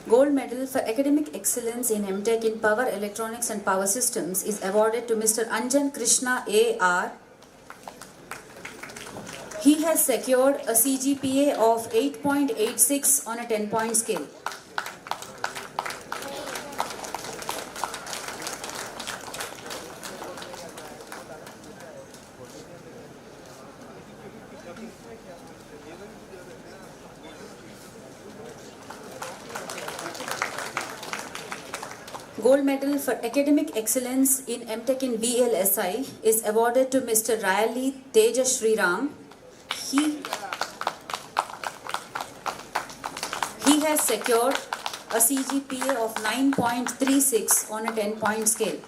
Gold medal for academic excellence in M.Tech in Power Electronics and Power Systems is awarded to Mr. Anjan Krishna A.R. He has secured a CGPA of 8.86 on a 10-point scale. Gold medal for academic excellence in M.Tech in VLSI is awarded to Mr. Rayali Teja Sriram. He has secured a CGPA of 9.36 on a 10-point scale.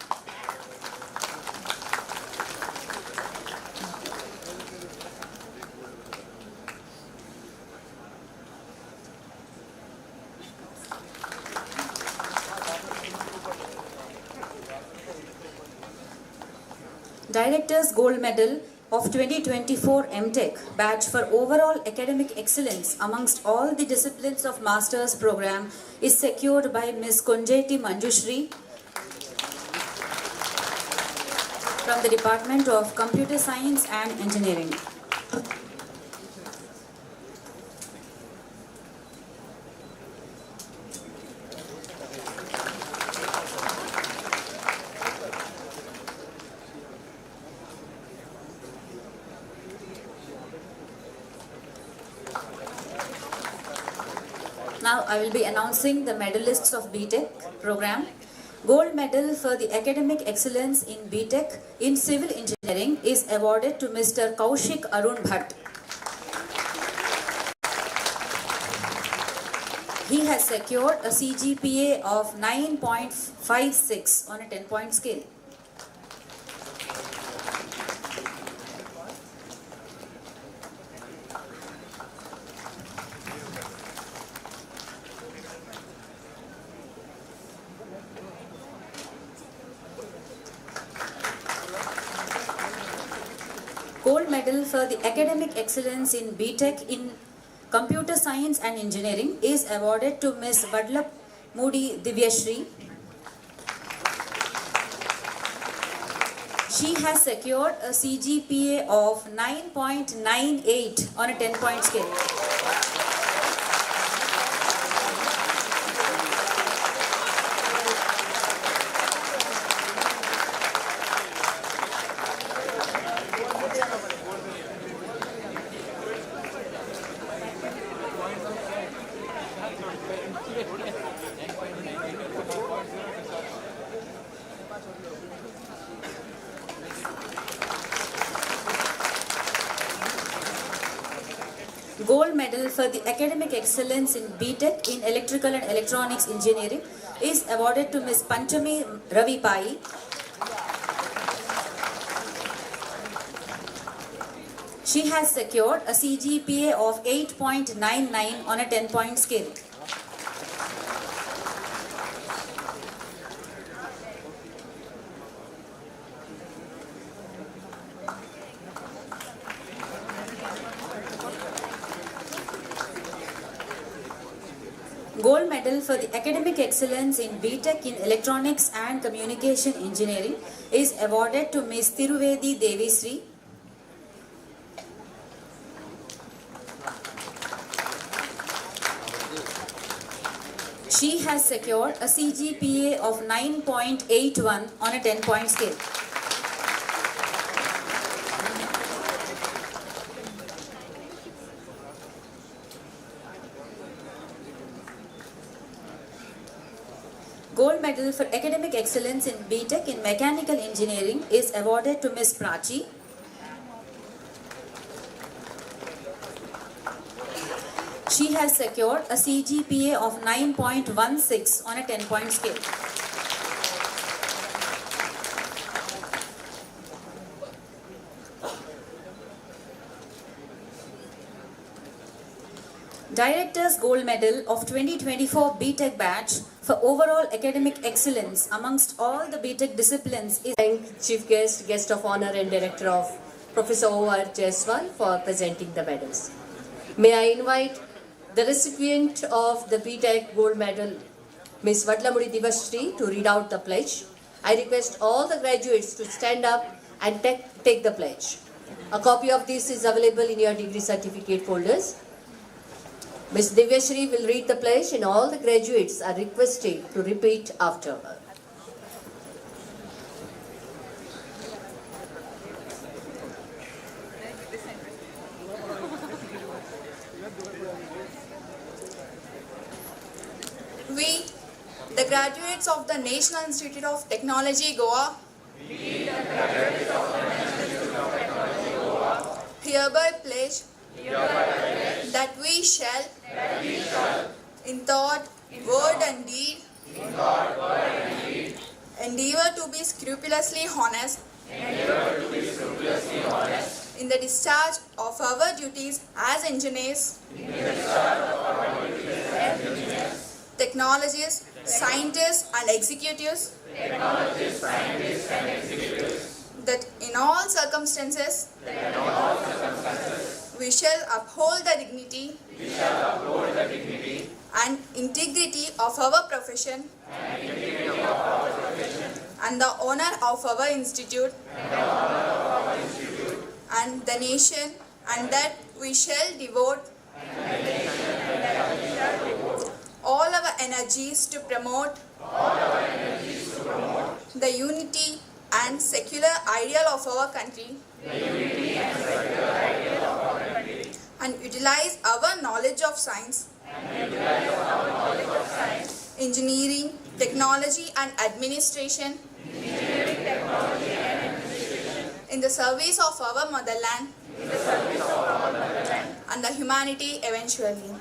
Director's Gold Medal of 2024 M.Tech batch for overall academic excellence amongst all the disciplines of Master's program is secured by Ms. Kunjeti Manjushri from the Department of Computer Science and Engineering. Now I will be announcing the medalists of B.Tech program. Gold medal for the academic excellence in B.Tech in Civil Engineering is awarded to Mr. Kaushik Arun Bhatt. He has secured a CGPA of 9.56 on a 10-point scale. Gold medal for the academic excellence in B.Tech in Computer Science and Engineering is awarded to Ms. Vadlap Moody Divyashri. She has secured a CGPA of 9.98 on a 10-point scale. Gold medal for the academic excellence in B.Tech in Electrical and Electronics Engineering is awarded to Ms. Panchami Ravi Pai. She has secured a CGPA of 8.99 on a 10-point scale. Gold medal for the academic excellence in B.Tech in Electronics and Communication Engineering is awarded to Ms. Tiruvedi Devisri. She has secured a CGPA of 9.81 on a 10-point scale. Gold medal for academic excellence in B.Tech in Mechanical Engineering is awarded to Ms. Prachi. She has secured a CGPA of 9.16 on a 10-point scale. Director's Gold Medal of 2024 B.Tech batch for overall academic excellence amongst all the B.Tech disciplines is... Thank Chief Guest, Guest of Honor and Director of Professor O.R. Jaiswal for presenting the medals. May I invite the recipient of the B.Tech Gold Medal Ms. Vadlamudi Divashri to read out the pledge. I request all the graduates to stand up and take the pledge. A copy of this is available in your degree certificate folders. Ms. Divashri will read the pledge and all the graduates are requested to repeat after her. We, the graduates of the National Institute of Technology, Goa, hereby pledge that we shall, in thought, word and deed, endeavor to be scrupulously honest in the discharge of our duties as engineers, technologists, scientists and executives, that in all circumstances, we shall uphold the dignity and integrity of our profession and the honor of our institute and the nation, and that we shall devote all our energies to promote the unity and secular ideal of our country and utilize our knowledge of science, engineering, technology and administration in the service of our motherland and the humanity eventually.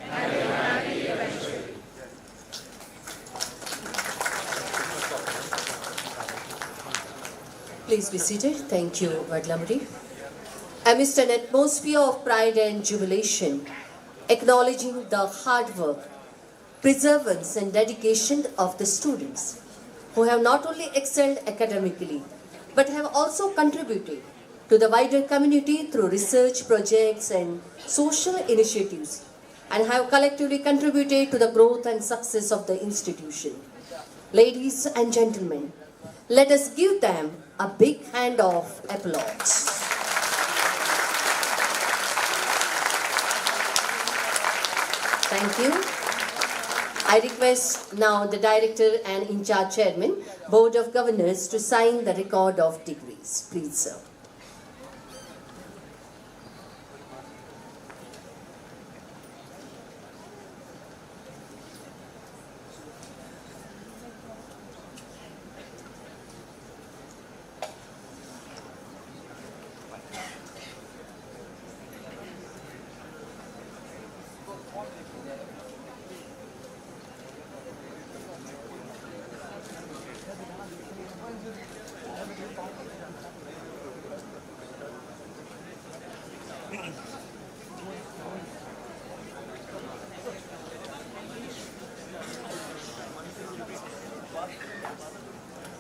Please be seated. Thank you, Vadlamudi. Amidst an atmosphere of pride and jubilation, acknowledging the hard work, perseverance and dedication of the students who have not only excelled academically, but have also contributed to the wider community through research projects and social initiatives, and have collectively contributed to the growth and success of the institution. Ladies and gentlemen, let us give them a big hand of applause. Thank you. I request now the Director and In-charge Chairman, Board of Governors, to sign the record of degrees. Please, sir.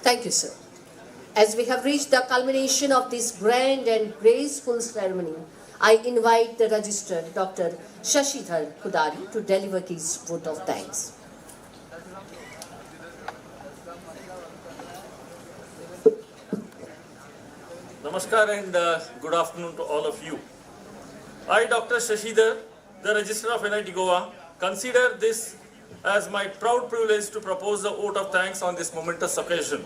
Thank you, sir. As we have reached the culmination of this grand and graceful ceremony, I invite the Registrar, Dr. Shashidhar Khudari, to deliver his vote of thanks. Namaskar and good afternoon to all of you. I, Dr. Shashidhar, the Registrar of NIT Goa, consider this as my proud privilege to propose the vote of thanks on this momentous occasion.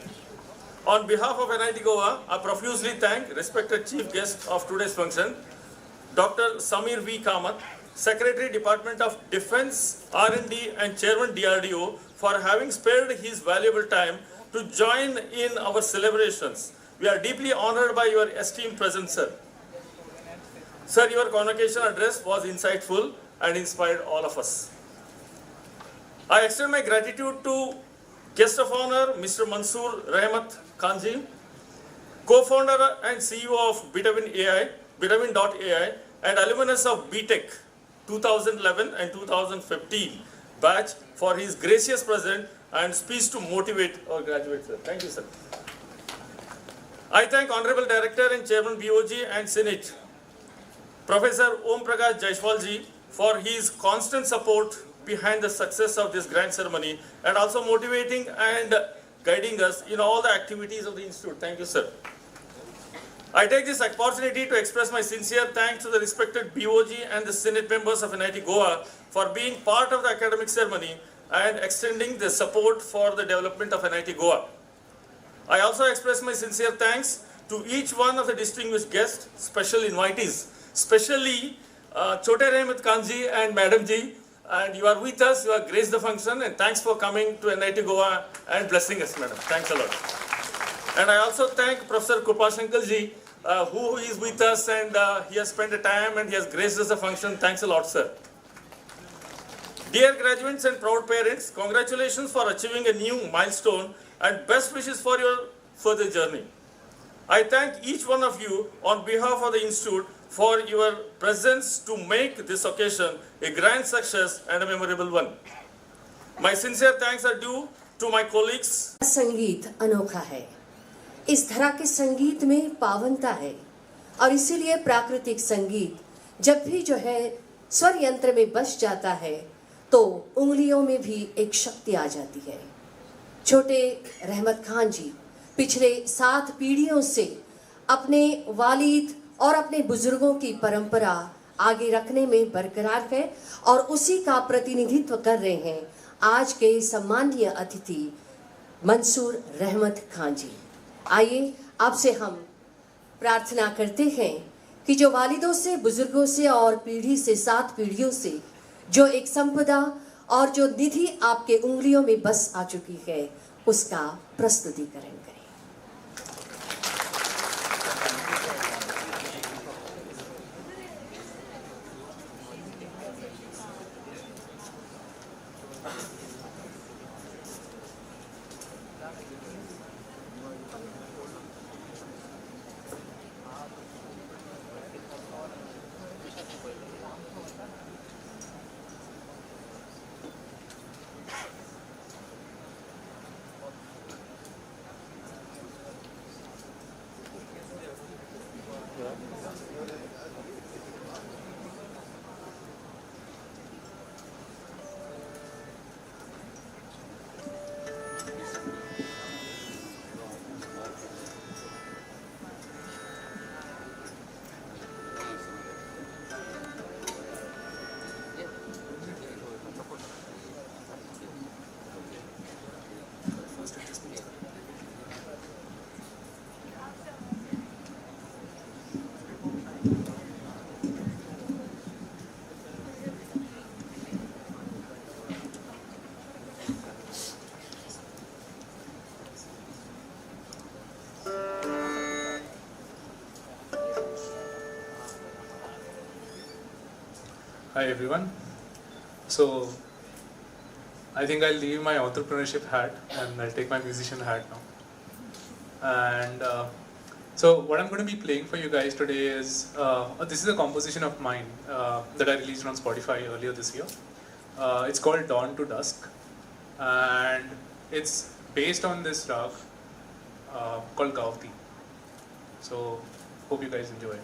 On behalf of NIT Goa, I profusely thank respected chief guest of today's function, Dr. Samir V. Kamat, Secretary Department of Defense, R&D and Chairman DRDO, for having spared his valuable time to join in our celebrations. We are deeply honored by your esteemed presence, sir. Sir, your convocation address was insightful and inspired all of us. I extend my gratitude to guest of honor, Mr. Mansoor Rahimat Kanji, co-founder and CEO of Beatoven.ai, Beatoven.ai, and alumnus of B.Tech 2011 and 2015 batch, for his gracious presence and speech to motivate our graduates, sir. Thank you, sir. I thank Honorable Director and Chairman BOG and Senate, Professor Omprakash Jaiswal ji, for his constant support behind the success of this grand ceremony and also motivating and guiding us in all the activities of the institute. Thank you, sir. I take this opportunity to express my sincere thanks to the respected BOG and the Senate members of NIT Goa for being part of the academic ceremony and extending the support for the development of NIT Goa. I also express my sincere thanks to each one of the distinguished guests, special invitees, especially Chote Rahimat Khanji and Madam Ji, and you are with us, you have graced the function, and thanks for coming to NIT Goa and blessing us, madam. Thanks a lot. And I also thank Professor Krupashankar Ji, who is with us, and he has spent the time and he has graced us the function. Thanks a lot, sir. Dear graduates and proud parents, congratulations for achieving a new milestone and best wishes for your further journey. I thank each one of you on behalf of the institute for your presence to make this occasion a grand success and a memorable one. My sincere thanks are due to my colleagues. संगीत अनोखा है, इस धरा के संगीत में पावनता है और इसीलिए प्राकृतिक संगीत जब भी जो है स्वर यंत्र में बस जाता है तो उंगलियों में भी एक शक्ति आ जाती है। छोटे रहमत खान जी पिछले 7 पीढ़ियों से अपने वालिद और अपने बुजुर्गों की परंपरा आगे रखने में बरकरार है और उसी का प्रतिनिधित्व कर रहे हैं आज के सम्माननीय अतिथि मंसूर रहमत खान जी। आइए आपसे हम प्रार्थना करते हैं कि जो वालिदों से, बुजुर्गों से और पीढ़ी से 7 पीढ़ियों से जो एक संपदा और जो निधि आपके उंगलियों में बस आ चुकी है उसका प्रस्तुतिकरण करें। Hi everyone. So I think I'll leave my entrepreneurship hat and I'll take my musician hat now. And so what I'm going to be playing for you guys today is, this is a composition of mine that I released on Spotify earlier this year. It's called Dawn to Dusk and it's based on this rag called Gavti. So hope you guys enjoy it.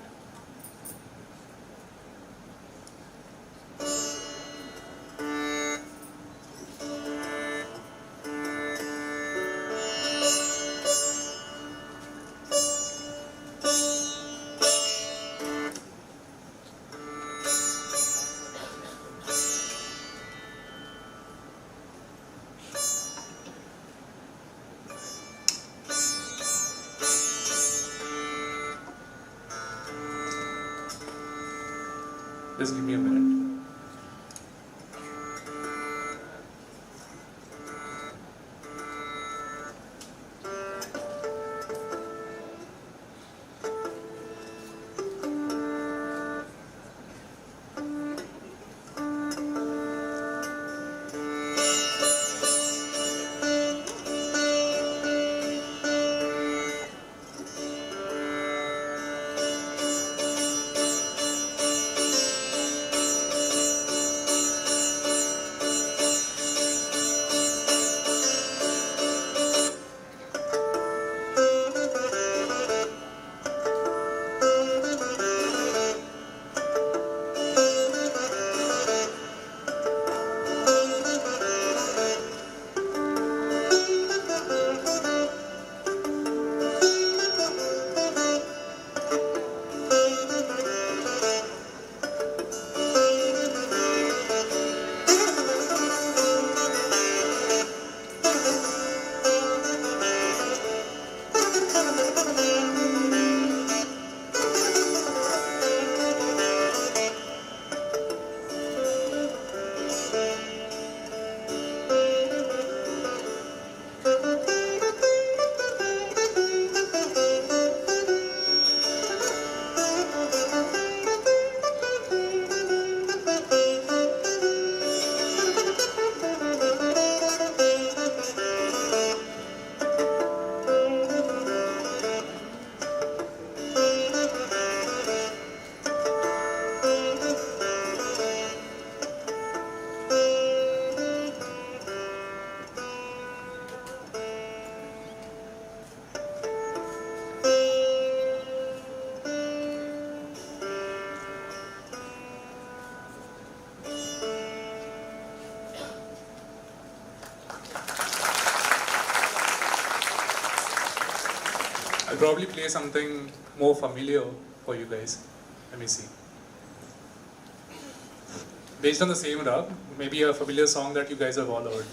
Just give me a minute. I'll probably play something more familiar for you guys. Let me see. Based on the same rag, maybe a familiar song that you guys have all heard.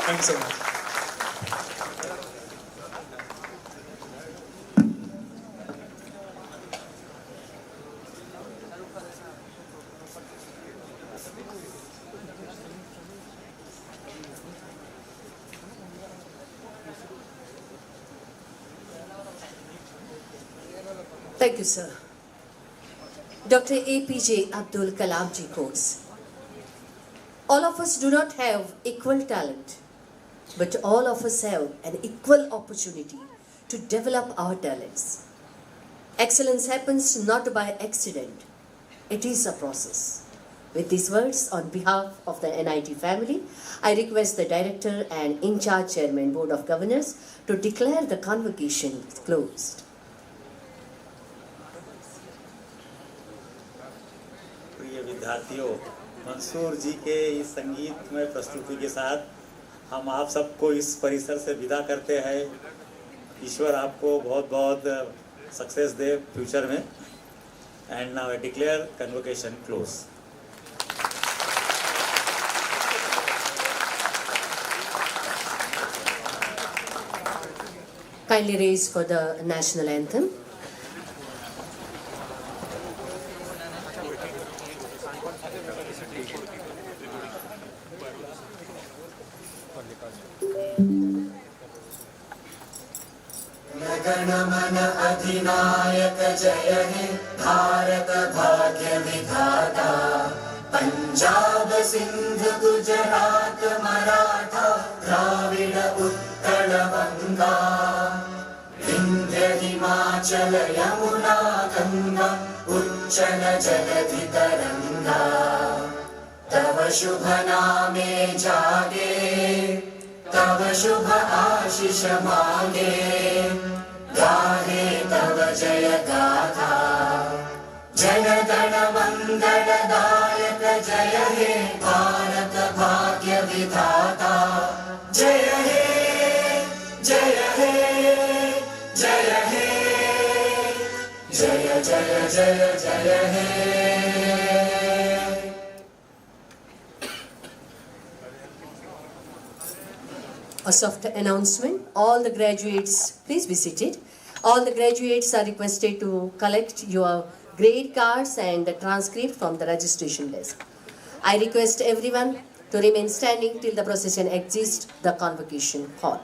Thank you so much. Thank you, sir. Dr. APJ Abdul Kalam ji quotes, all of us do not have equal talent, but all of us have an equal opportunity to develop our talents. Excellence happens not by accident, it is a process. With these words, on behalf of the NIT family, I request the Director and In-charge Chairman Board of Governors to declare the convocation closed. प्रिय विद्यार्थियों, मंसूर जी के इस संगीतमय प्रस्तुति के साथ हम आप सबको इस परिसर से विदा करते हैं। ईश्वर आपको बहुत बहुत सक्सेस दे फ्यूचर में। And now I declare convocation close. Kindly raise for the national anthem. गणमन अधिनायक जय हे भारत भाग्य विधाता पंजाब सिंध गुजरात मराठा द्राविड उत्कल गंगा विंध्य हिमाचल यमुना गंगा उच्चल जलधि तरंगा तव शुभ नामे जागे तव शुभ आशीष मांगे गाहे तव जय गाथा जन गण मंगल दायक जय हे भारत भाग्य विधाता जय हे जय हे जय हे जय जय जय जय हे। A soft announcement. All the graduates, please be seated. All the graduates are requested to collect your grade cards and the transcript from the registration desk. I request everyone to remain standing till the procession exits the convocation hall.